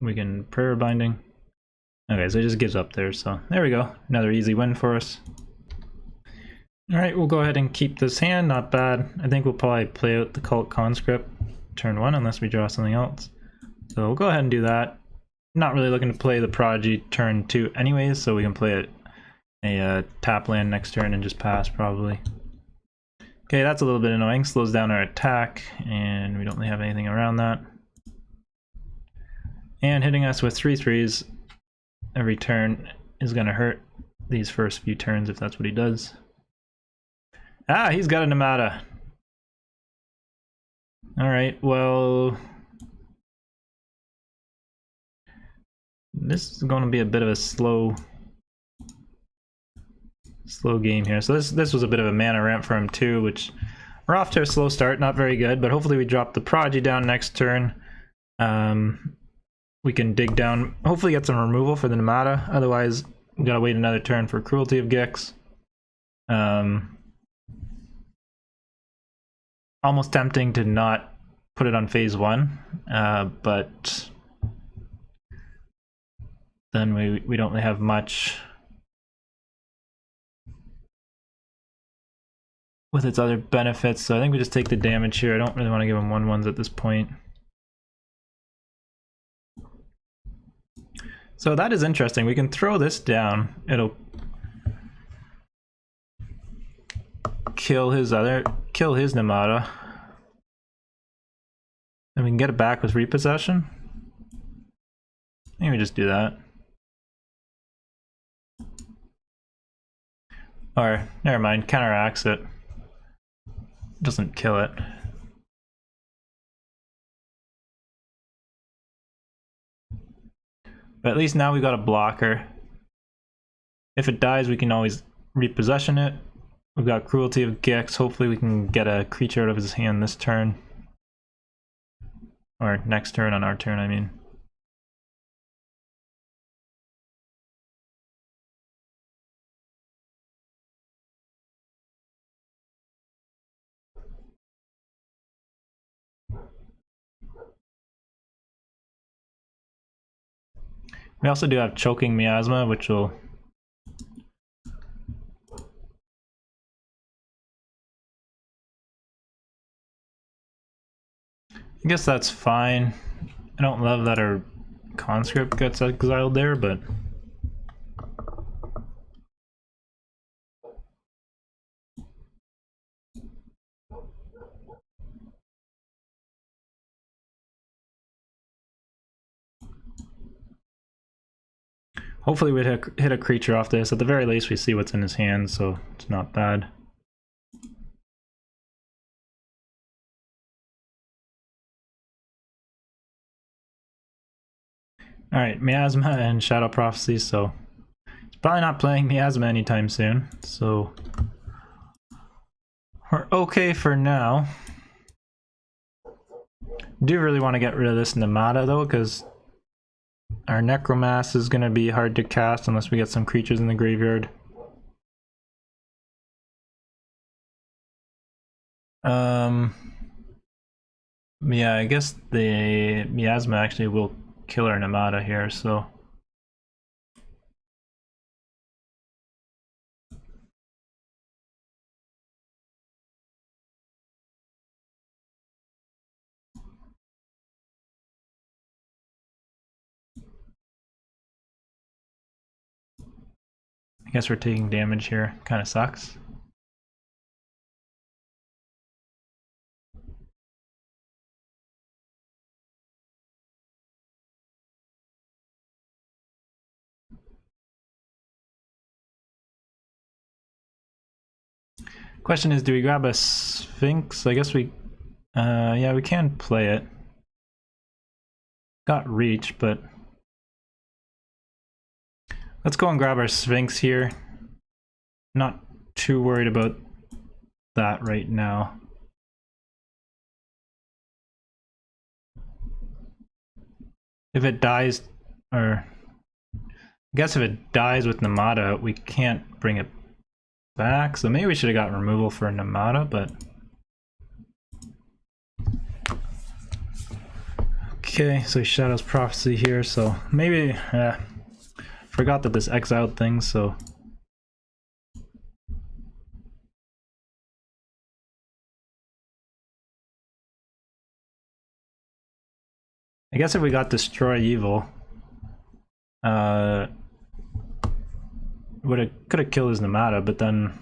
We can Prayer Binding. Okay, so he just gives up there, so there we go. Another easy win for us. Alright, we'll go ahead and keep this hand, not bad. I think we'll probably play out the Cult Conscript turn 1 unless we draw something else. So we'll go ahead and do that. Not really looking to play the Prodigy turn 2 anyways, so we can play a tap land next turn and just pass probably. Okay, that's a little bit annoying. Slows down our attack, and we don't really have anything around that. And hitting us with 3/3s every turn is going to hurt these first few turns if that's what he does. Ah, he's got a Nemata. Alright, well, this is going to be a bit of a slow slow game here. So this was a bit of a mana ramp for him too, which we're off to a slow start, not very good, but hopefully we drop the Prodigy down next turn. We can dig down, hopefully get some removal for the Nemata, otherwise we gotta wait another turn for Cruelty of Gix. Almost tempting to not put it on phase 1, but then we don't really have much with its other benefits, so I think we just take the damage here. I don't really want to give him 1/1s at this point. So that is interesting. We can throw this down. It'll kill his Nemata. And we can get it back with repossession. Maybe just do that. Or, never mind, counteracts it. Doesn't kill it. But at least now we got a blocker. If it dies, we can always repossession it. We've got Cruelty of Gix. Hopefully we can get a creature out of his hand this turn. Or next turn, on our turn, I mean. We also do have Choking Miasma, which will... I guess that's fine. I don't love that our Conscript gets exiled there, but... Hopefully we'd hit a creature off this. At the very least we see what's in his hand, so it's not bad. Alright, Miasma and Shadow Prophecy, so it's probably not playing Miasma anytime soon, so we're okay for now. Do really want to get rid of this Nemata though, because our Necromass is going to be hard to cast unless we get some creatures in the graveyard. Yeah, I guess the Miasma actually will kill our Nemata here, so... I guess we're taking damage here. Kind of sucks. Question is, do we grab a Sphinx? I guess we... yeah, we can play it. Got reach, but... Let's go and grab our Sphinx here. Not too worried about that right now. If it dies, or... I guess if it dies with Nemata, we can't bring it back, so maybe we should have got removal for Nemata, but... Okay, so he Shadow's Prophecy here, so maybe... forgot that this exiled thing, so... I guess if we got Destroy Evil... could have killed his Nemata, but then...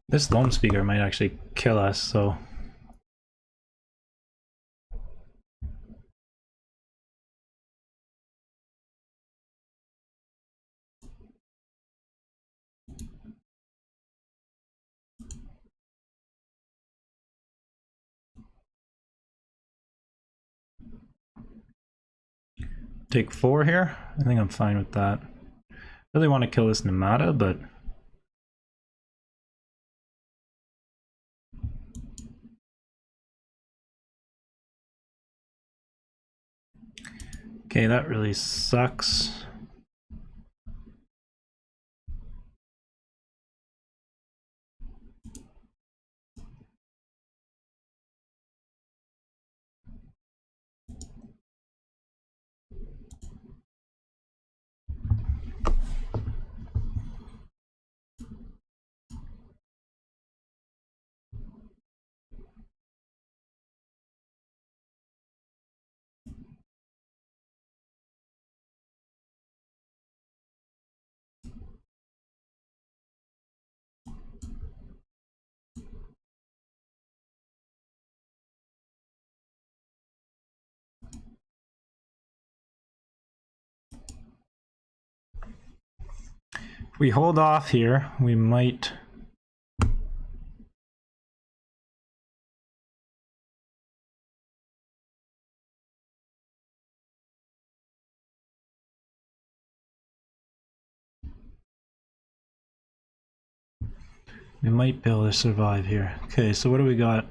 This Loam Speaker might actually kill us, so... Take 4 here? I think I'm fine with that. Really want to kill this Nemata, but... Okay, that really sucks. If we hold off here, we might... We might be able to survive here. Okay, so what do we got?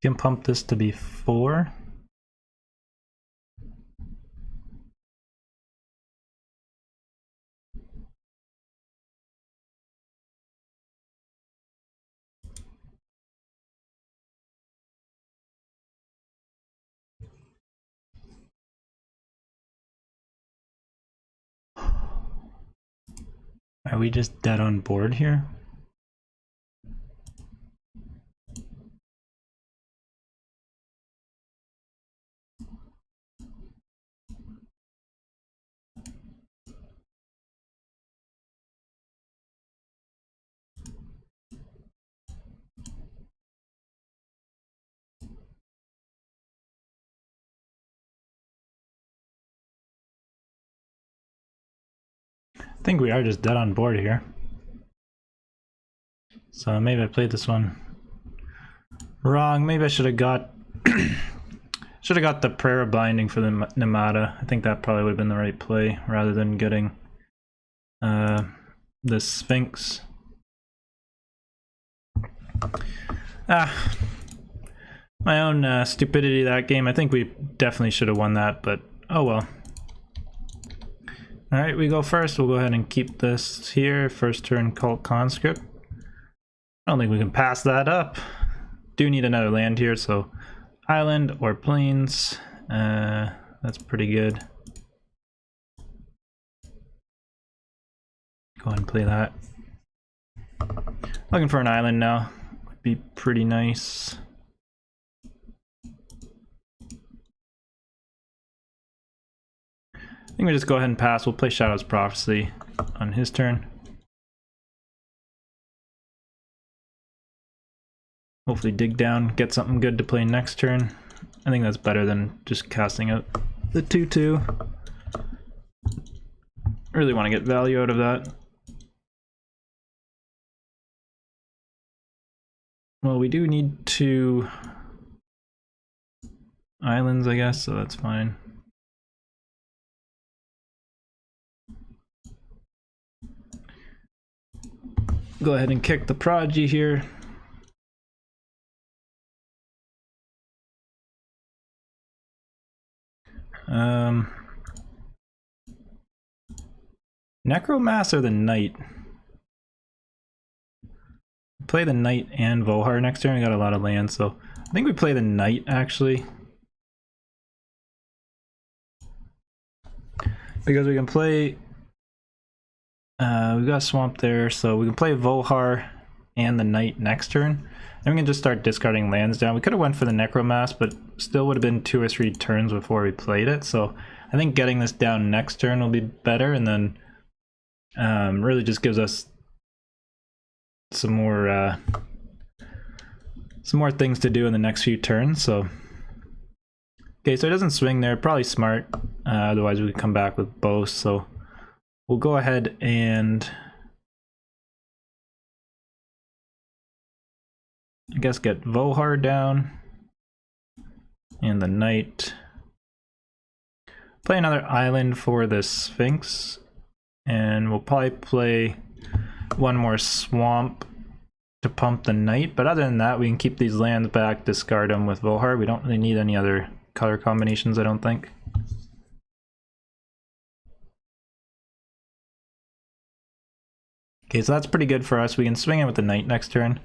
Can pump this to be 4. Are we just dead on board here? I think we are just dead on board here. So maybe I played this one wrong. Maybe I should have got the Prayer of Binding for the Nemata. I think that probably would have been the right play rather than getting the Sphinx. My own stupidity that game. I think we definitely should have won that, but oh well. Alright, we go first. We'll go ahead and keep this here. First turn Cult Conscript. I don't think we can pass that up. Do need another land here, so island or plains. That's pretty good. Go ahead and play that. Looking for an island now. Would be pretty nice. I think we just go ahead and pass. We'll play Shadow's Prophecy on his turn. Hopefully dig down, get something good to play next turn. I think that's better than just casting out the 2/2. Really want to get value out of that. Well, we do need 2 islands, I guess, so that's fine. Go ahead and kick the Prodigy here. Necromass or the Knight? Play the Knight and Vohar next turn. We got a lot of land, so I think we play the Knight actually. Because we can play... we got Swamp there, so we can play Vohar and the Knight next turn. And we can just start discarding lands down. We could have went for the Necromass, but still would have been 2 or 3 turns before we played it. So I think getting this down next turn will be better, and then really just gives us some more things to do in the next few turns. So okay, so it doesn't swing there, probably smart. Otherwise we could come back with both. So we'll go ahead and I guess get Vohar down and the Knight. Play another island for the Sphinx, and we'll probably play one more swamp to pump the Knight, but other than that we can keep these lands back, discard them with Vohar. We don't really need any other color combinations, I don't think. Okay, so that's pretty good for us. We can swing in with the Knight next turn.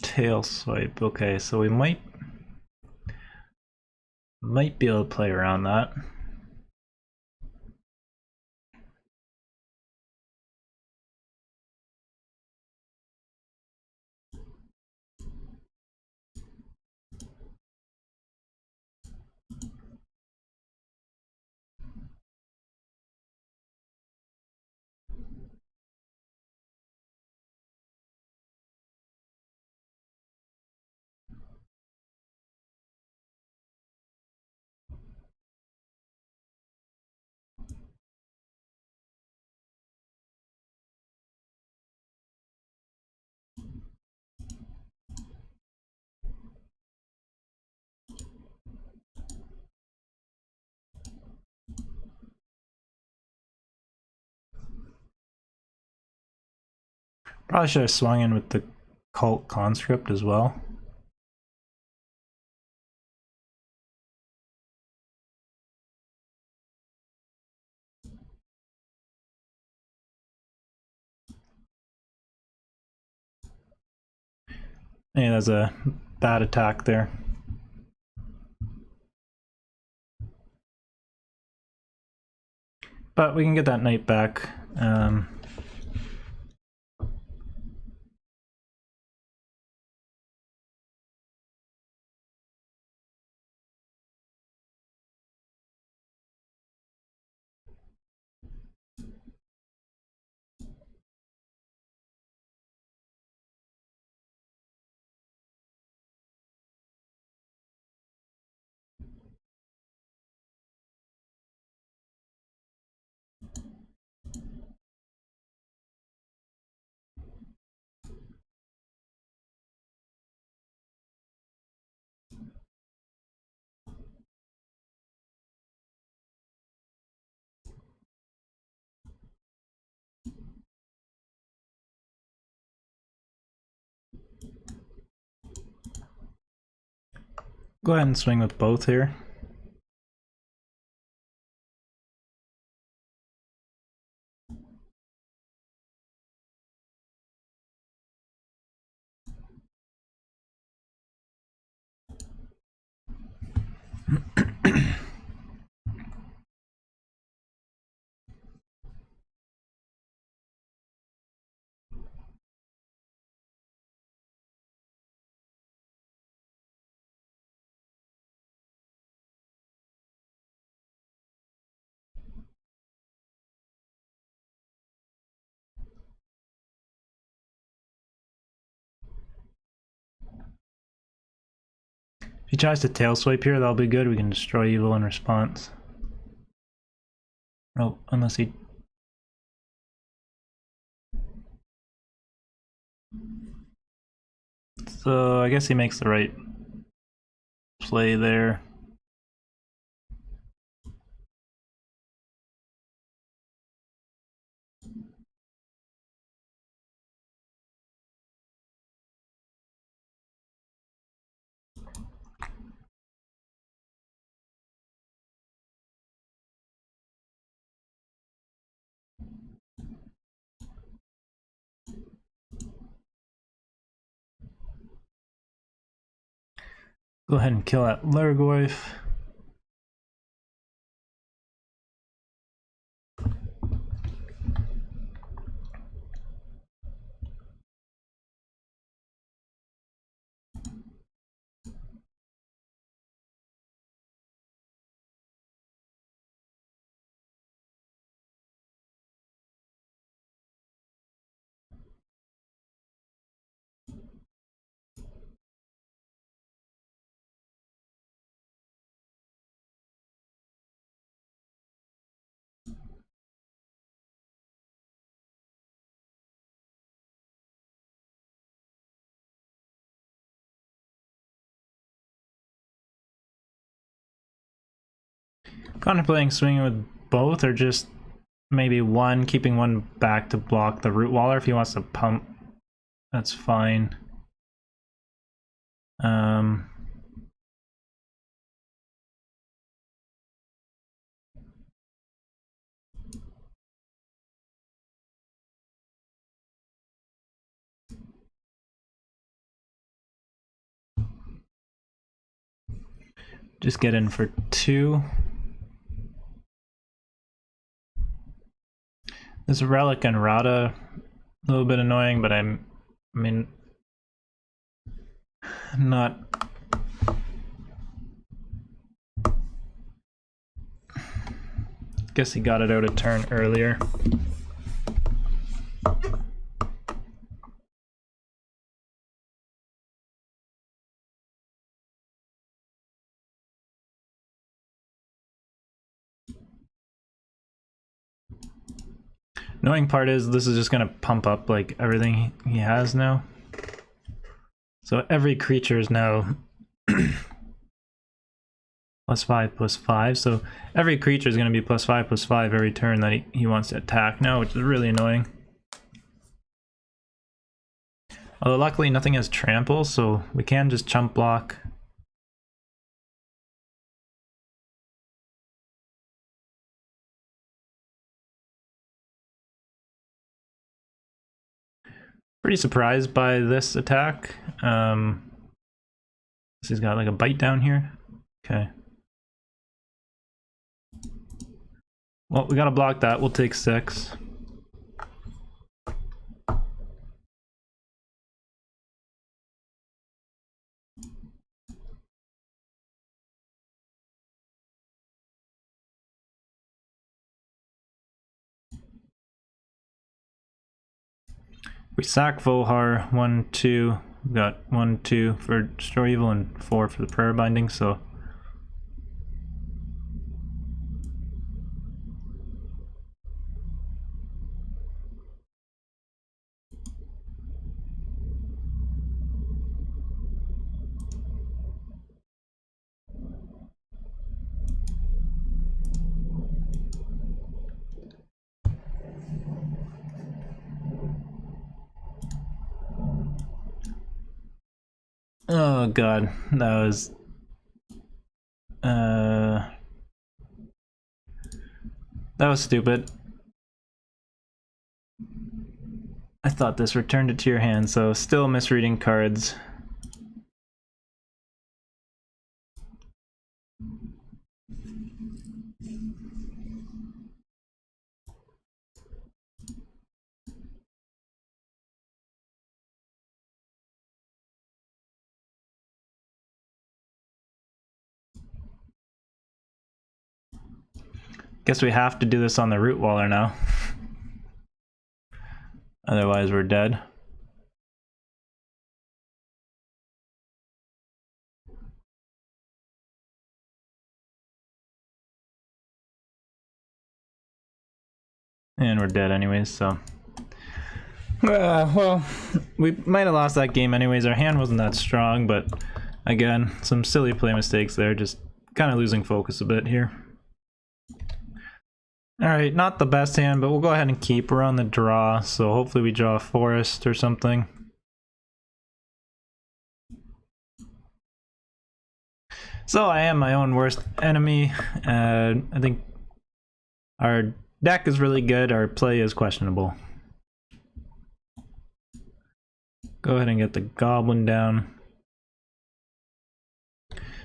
Tail swipe. Okay, so we might be able to play around that. Probably should have swung in with the Cult Conscript as well. Yeah, that's a bad attack there. But we can get that Knight back. Go ahead and swing with both here. If he tries to tail swipe here, that'll be good. We can destroy evil in response. Oh, unless he... So I guess he makes the right play there. Go ahead and kill that Lurgoyf. Contemplating swinging with both, or just maybe one, keeping one back to block the root waller. If he wants to pump, that's fine. Just get in for 2. This Relic and Rada, a little bit annoying, but I mean, not. Guess he got it out a turn earlier. Annoying part is this is just gonna pump up like everything he has now. So every creature is now +5/+5. So every creature is gonna be +5/+5 every turn that he wants to attack now, which is really annoying. Although luckily nothing has trample, so we can just chump block. Pretty surprised by this attack. He's got like a bite down here. Okay. Well, we gotta block that. We'll take 6. We sack Vohar, 1, 2. We got 1, 2 for Destroy Evil and 4 for the Prayer Binding, so. Oh god, that was stupid. I thought this returned it to your hand, so still misreading cards. Guess we have to do this on the root waller now. Otherwise we're dead. And we're dead anyways, so. Well, we might have lost that game anyways. Our hand wasn't that strong, but again, some silly play mistakes there. Just kind of losing focus a bit here. Alright, not the best hand, but we'll go ahead and keep. We're on the draw, so hopefully we draw a forest or something. So I am my own worst enemy. I think our deck is really good, our play is questionable. Go ahead and get the goblin down.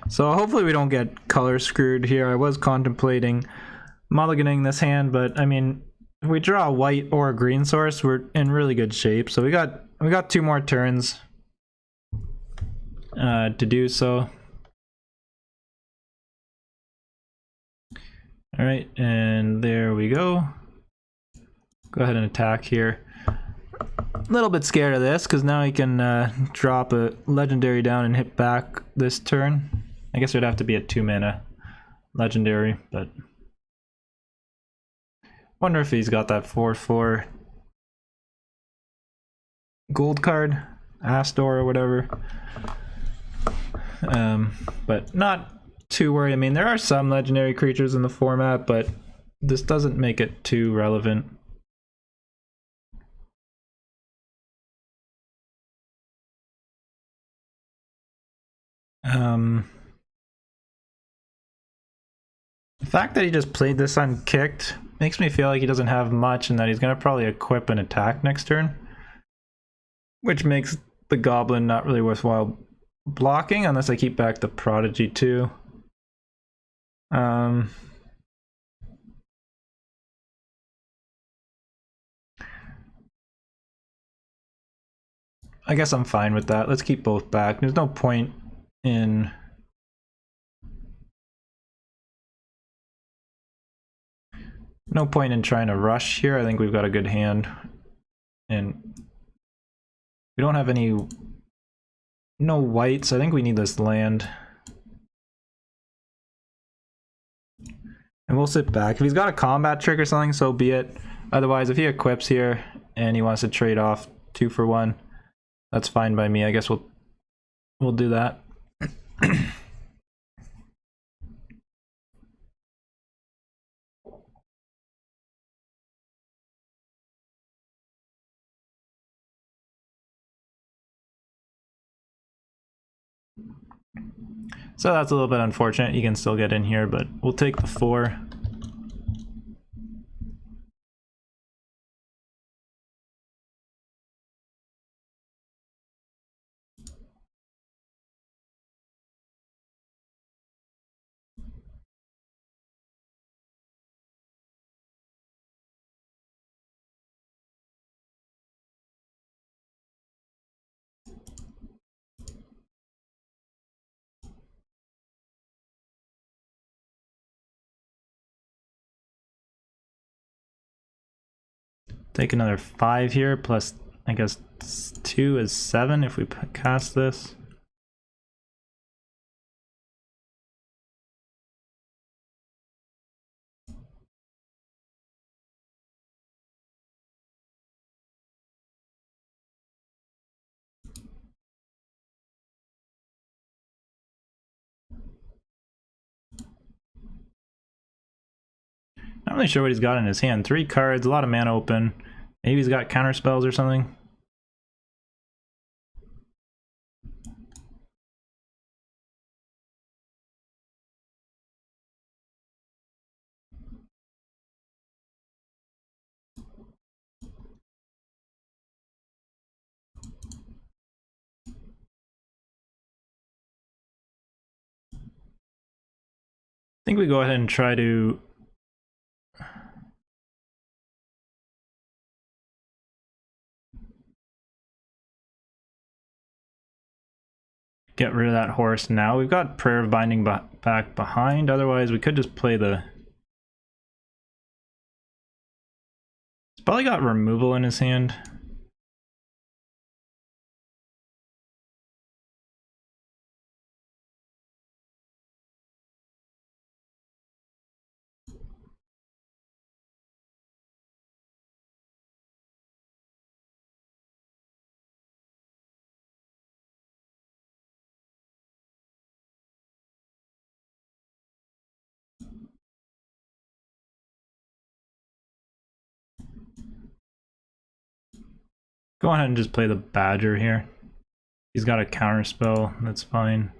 So hopefully we don't get color screwed here. I was contemplating mulliganing this hand, but I mean, if we draw a white or a green source, we're in really good shape. So we got 2 more turns to do so. All right, and there we go. Go ahead and attack here. A little bit scared of this because now he can drop a legendary down and hit back this turn. I guess it would have to be a 2-mana legendary, but wonder if he's got that 4/4 gold card, Astor or whatever. But not too worried. I mean, there are some legendary creatures in the format, but this doesn't make it too relevant. The fact that he just played this unkicked makes me feel like he doesn't have much and that he's going to probably equip an attack next turn, which makes the goblin not really worthwhile blocking unless I keep back the prodigy too. I guess I'm fine with that. Let's keep both back. There's no point in trying to rush here. I think we've got a good hand, and we don't have no whites. I think we need this land, and we'll sit back. If he's got a combat trick or something, so be it. Otherwise, if he equips here and he wants to trade off 2 for 1, that's fine by me. I guess we'll do that. So that's a little bit unfortunate. You can still get in here, but we'll take the 4. Take another 5 here, plus I guess 2 is 7 if we cast this. Not really sure what he's got in his hand. 3 cards, a lot of mana open. Maybe he's got counter spells or something. I think we go ahead and try to get rid of that horse now. We've got Prayer of Binding back behind. Otherwise, we could just play the... He's probably got removal in his hand. Go ahead and just play the Badger here. He's got a counter spell, that's fine.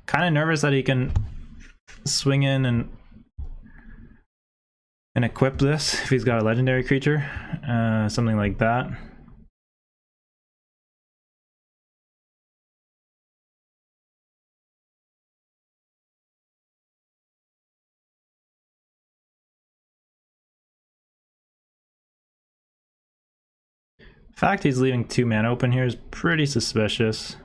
Kind of nervous that he can swing in and equip this if he's got a legendary creature, something like that. The fact he's leaving 2 mana open here is pretty suspicious.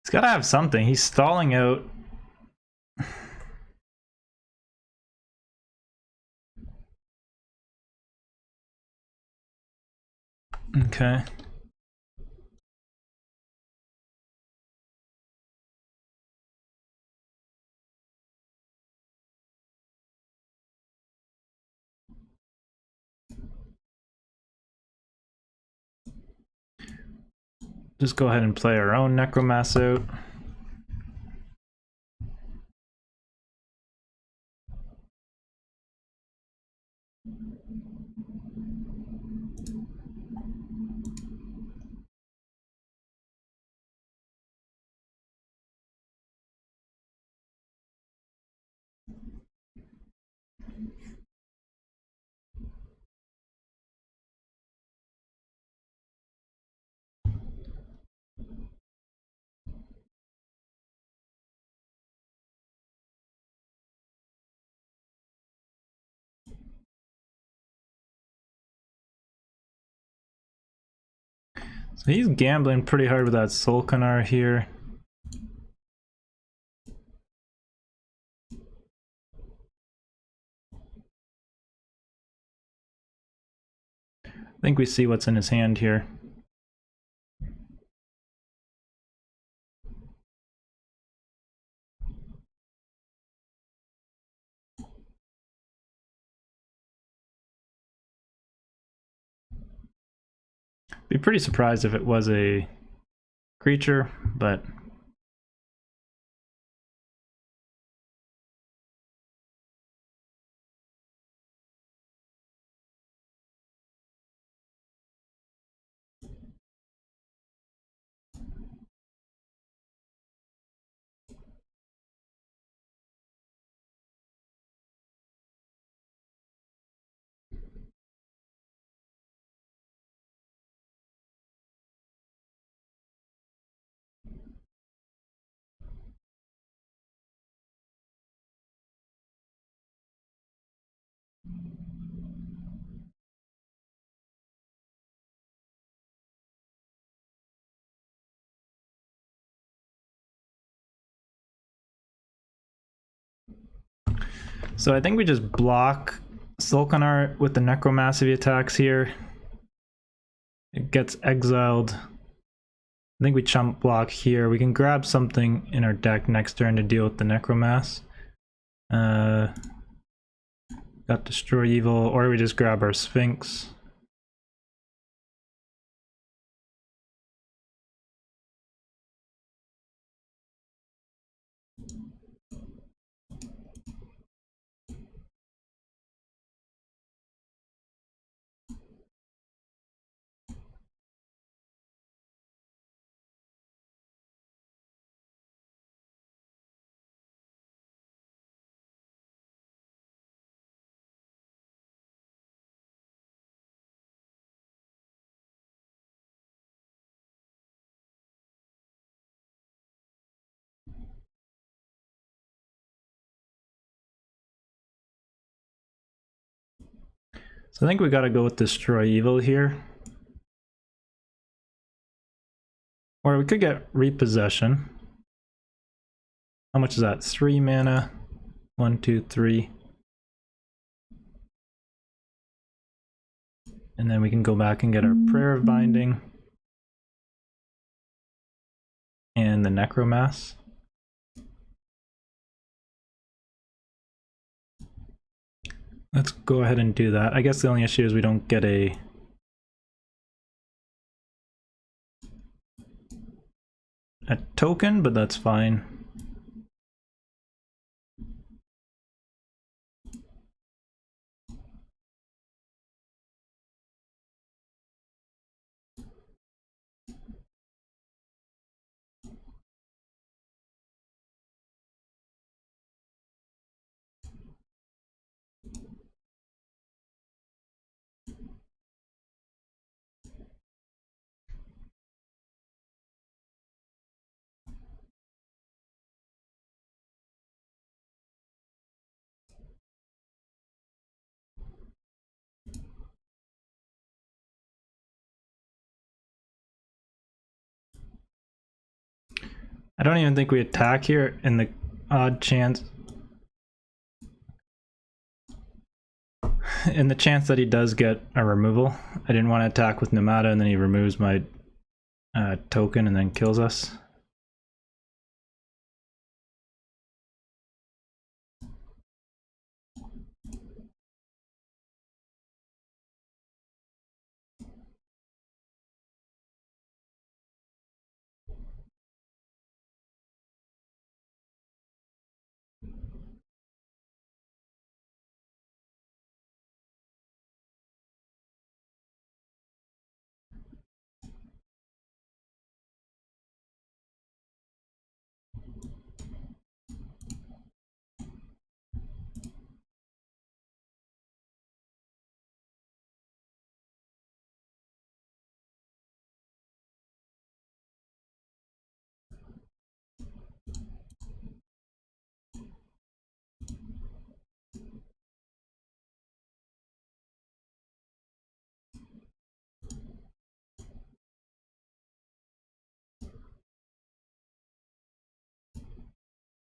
He's gotta have something. He's stalling out. Okay. Just go ahead and play our own Necromass out. So he's gambling pretty hard with that Solkanar here. I think we see what's in his hand here. Be pretty surprised if it was a creature, but so I think we just block Solkanar with the Necromancy attacks here. It gets exiled. I think we chump block here. We can grab something in our deck next turn to deal with the Necromass. Got Destroy Evil, or we just grab our Sphinx. So I think we gotta go with Destroy Evil here. Or we could get Repossession. How much is that? 3 mana. 1, 2, 3. And then we can go back and get our Prayer of Binding. And the Necromass. Let's go ahead and do that. I guess the only issue is we don't get a token, but that's fine. I don't even think we attack here in the odd chance. In the chance that he does get a removal. I didn't want to attack with Nemata and then he removes my token and then kills us.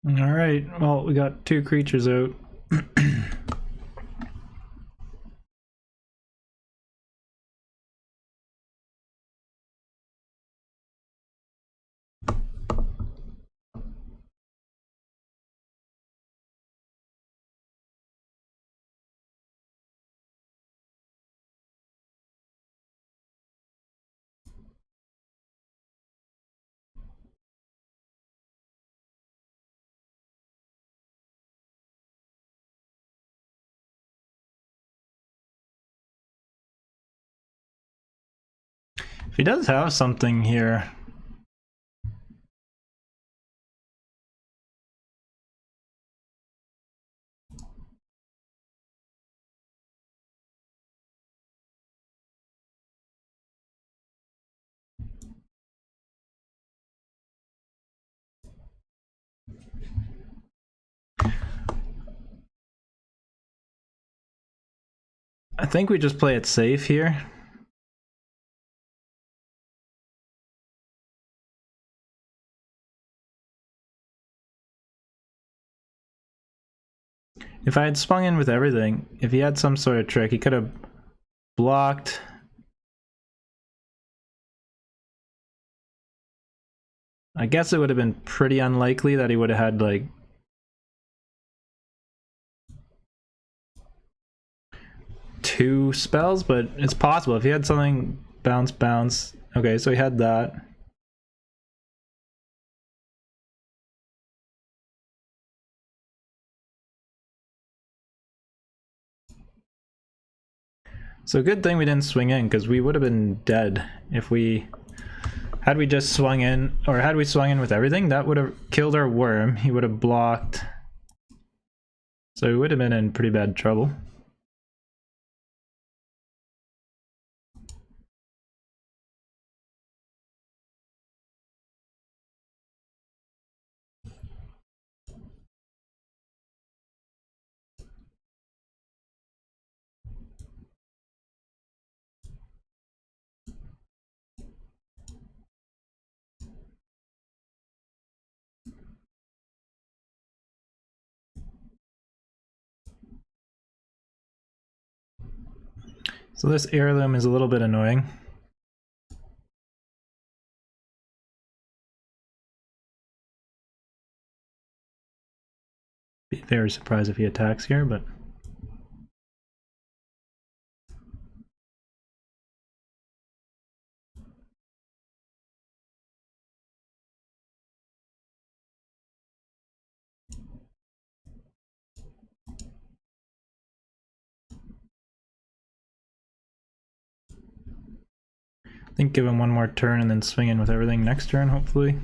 Alright, well, we got 2 creatures out. If he does have something here, I think we just play it safe here. If I had swung in with everything, if he had some sort of trick, he could have blocked. I guess it would have been pretty unlikely that he would have had like two spells, but it's possible. If he had something bounce, bounce. Okay, so he had that. So good thing we didn't swing in, because we would have been dead if we... Had we just swung in, or had we swung in with everything, that would have killed our worm. He would have blocked. So we would have been in pretty bad trouble. So this heirloom is a little bit annoying. Be very surprised if he attacks here, but... I think give him one more turn and then swing in with everything next turn, hopefully.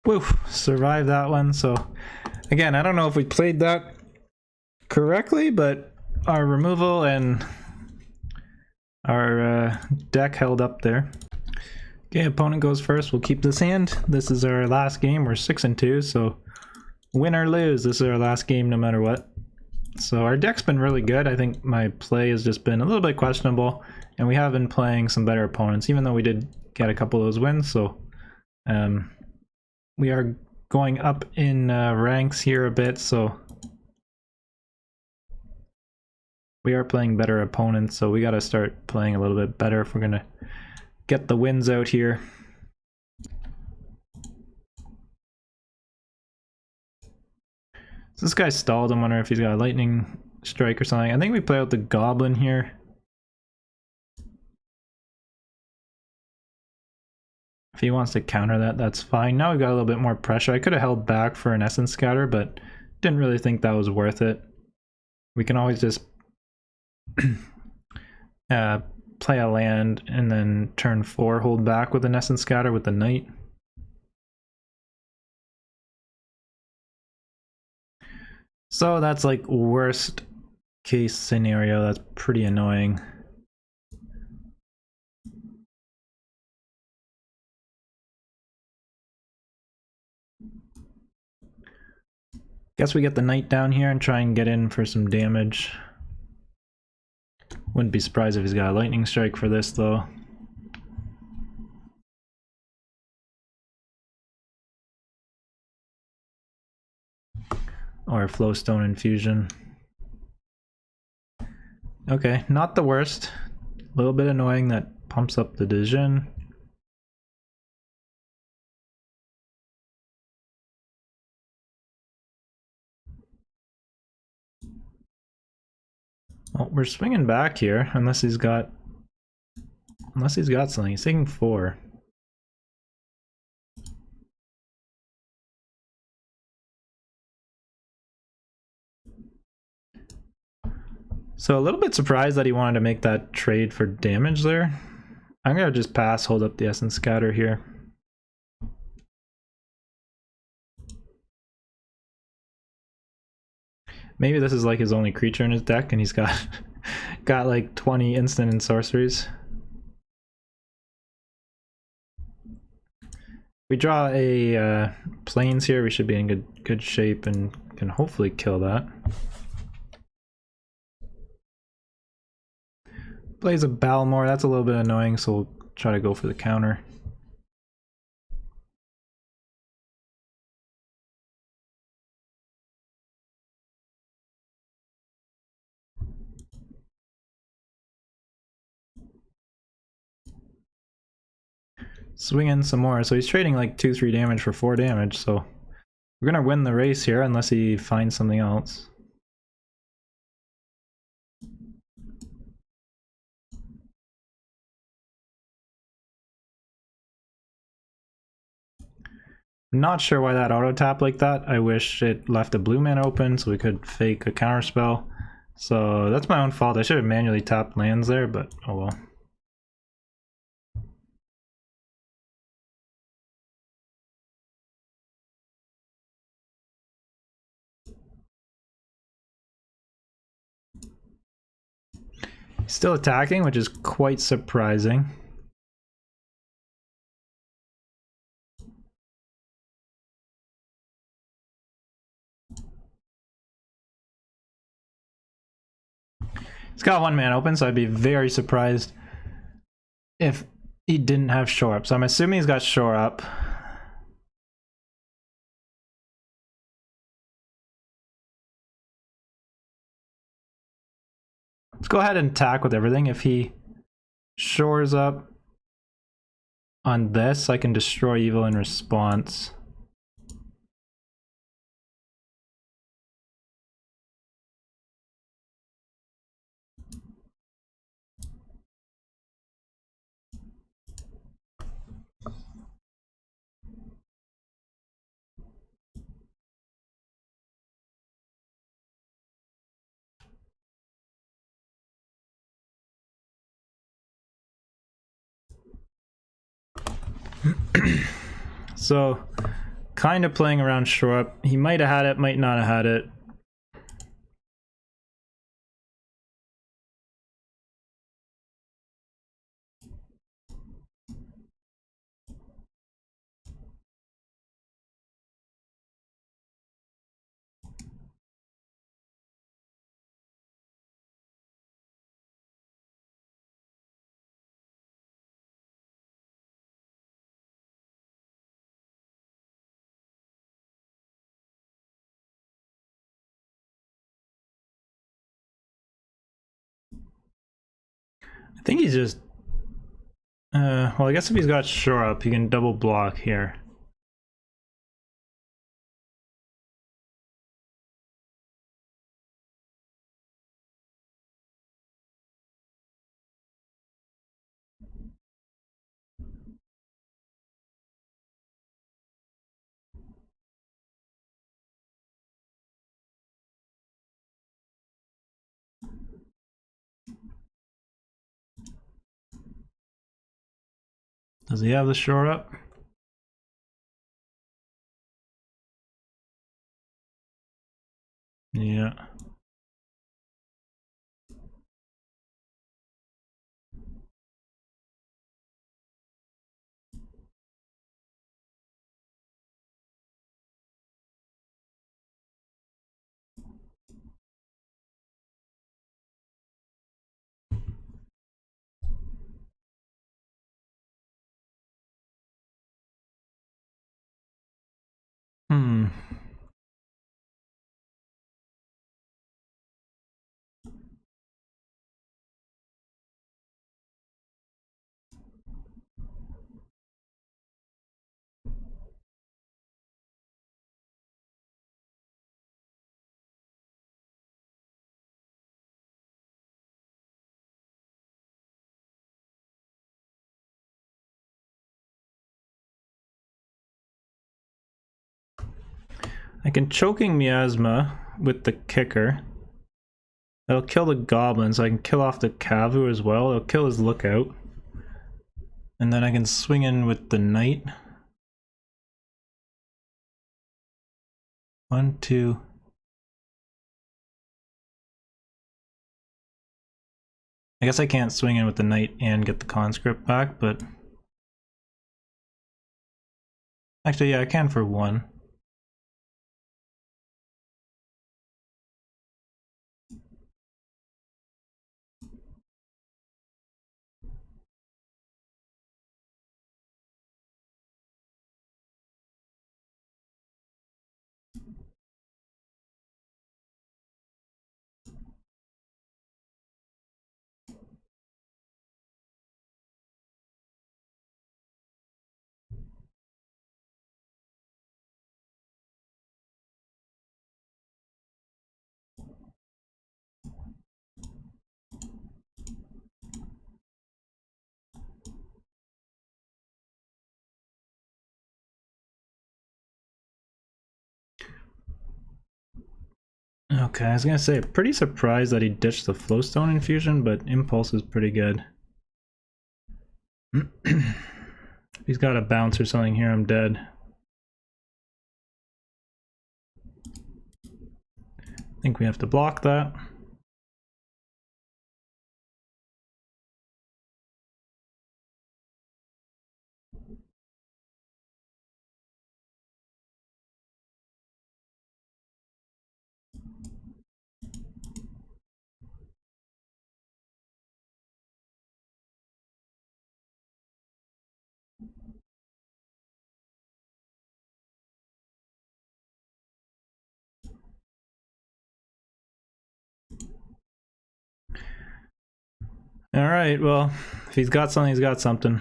Woo, survived that one. So again, I don't know if we played that correctly, but our removal and our deck held up there. Okay, opponent goes first. We'll keep this hand. This is our last game. We're 6-2, so win or lose, this is our last game no matter what. So our deck's been really good. I think my play has just been a little bit questionable, and we have been playing some better opponents, even though we did get a couple of those wins. So we are going up in ranks here a bit, so we are playing better opponents, so we got to start playing a little bit better if we're going to get the wins out here. So this guy stalled. I wonder if he's got a lightning strike or something. I think we play out the goblin here. If he wants to counter that, that's fine. Now we've got a little bit more pressure. I could have held back for an essence scatter, but didn't really think that was worth it. We can always just play a land and then turn 4 hold back with an essence scatter with the knight. So that's like worst case scenario. That's pretty annoying. Guess we get the knight down here and try and get in for some damage. Wouldn't be surprised if he's got a lightning strike for this though. Or flowstone infusion. Okay, not the worst. A little bit annoying that pumps up the division. Well, we're swinging back here unless he's got something. He's taking 4. So a little bit surprised that he wanted to make that trade for damage there. I'm gonna just pass, hold up the essence scatter here. Maybe this is like his only creature in his deck and he's got got like 20 instant and sorceries. If we draw a plains here, we should be in good shape and can hopefully kill that. Plays a Balmor, that's a little bit annoying, so we'll try to go for the counter. Swing in some more, so he's trading like 2-3 damage for 4 damage, so we're gonna win the race here unless he finds something else. Not sure why that auto tap like that. I wish it left a blue mana open so we could fake a counter spell. So that's my own fault. I should have manually tapped lands there, but oh well. Still attacking, which is quite surprising. He's got 1 mana open, so I'd be very surprised if he didn't have shore up. So I'm assuming he's got shore up. Let's go ahead and attack with everything. If he shores up on this, I can destroy evil in response. So kind of playing around shore up. He might have had it, might not have had it. I think he's just... well, I guess if he's got shore up, he can double block here. Does he have the shore up? Yeah. Hmm. I can Choking Miasma with the kicker. That'll kill the goblins. I can kill off the Kavu as well. It'll kill his lookout. And then I can swing in with the knight. 1, 2. I guess I can't swing in with the knight and get the conscript back, but... Actually, yeah, I can for 1. Okay, I was gonna say, pretty surprised that he ditched the Flowstone infusion, but Impulse is pretty good. If he's got a bounce or something here, I'm dead. I think we have to block that. Alright, well, if he's got something, he's got something.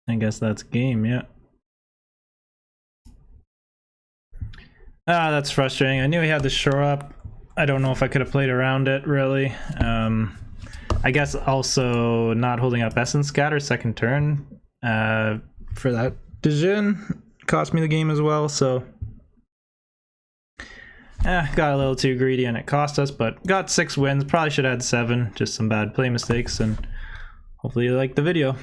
I guess that's game, yeah. Ah, that's frustrating. I knew he had the shore up. I don't know if I could have played around it, really. I guess also not holding up Essence Scatter second turn for that Dijin cost me the game as well, so Got a little too greedy and it cost us, but got 6 wins. Probably should have had 7, just some bad play mistakes, and hopefully you liked the video.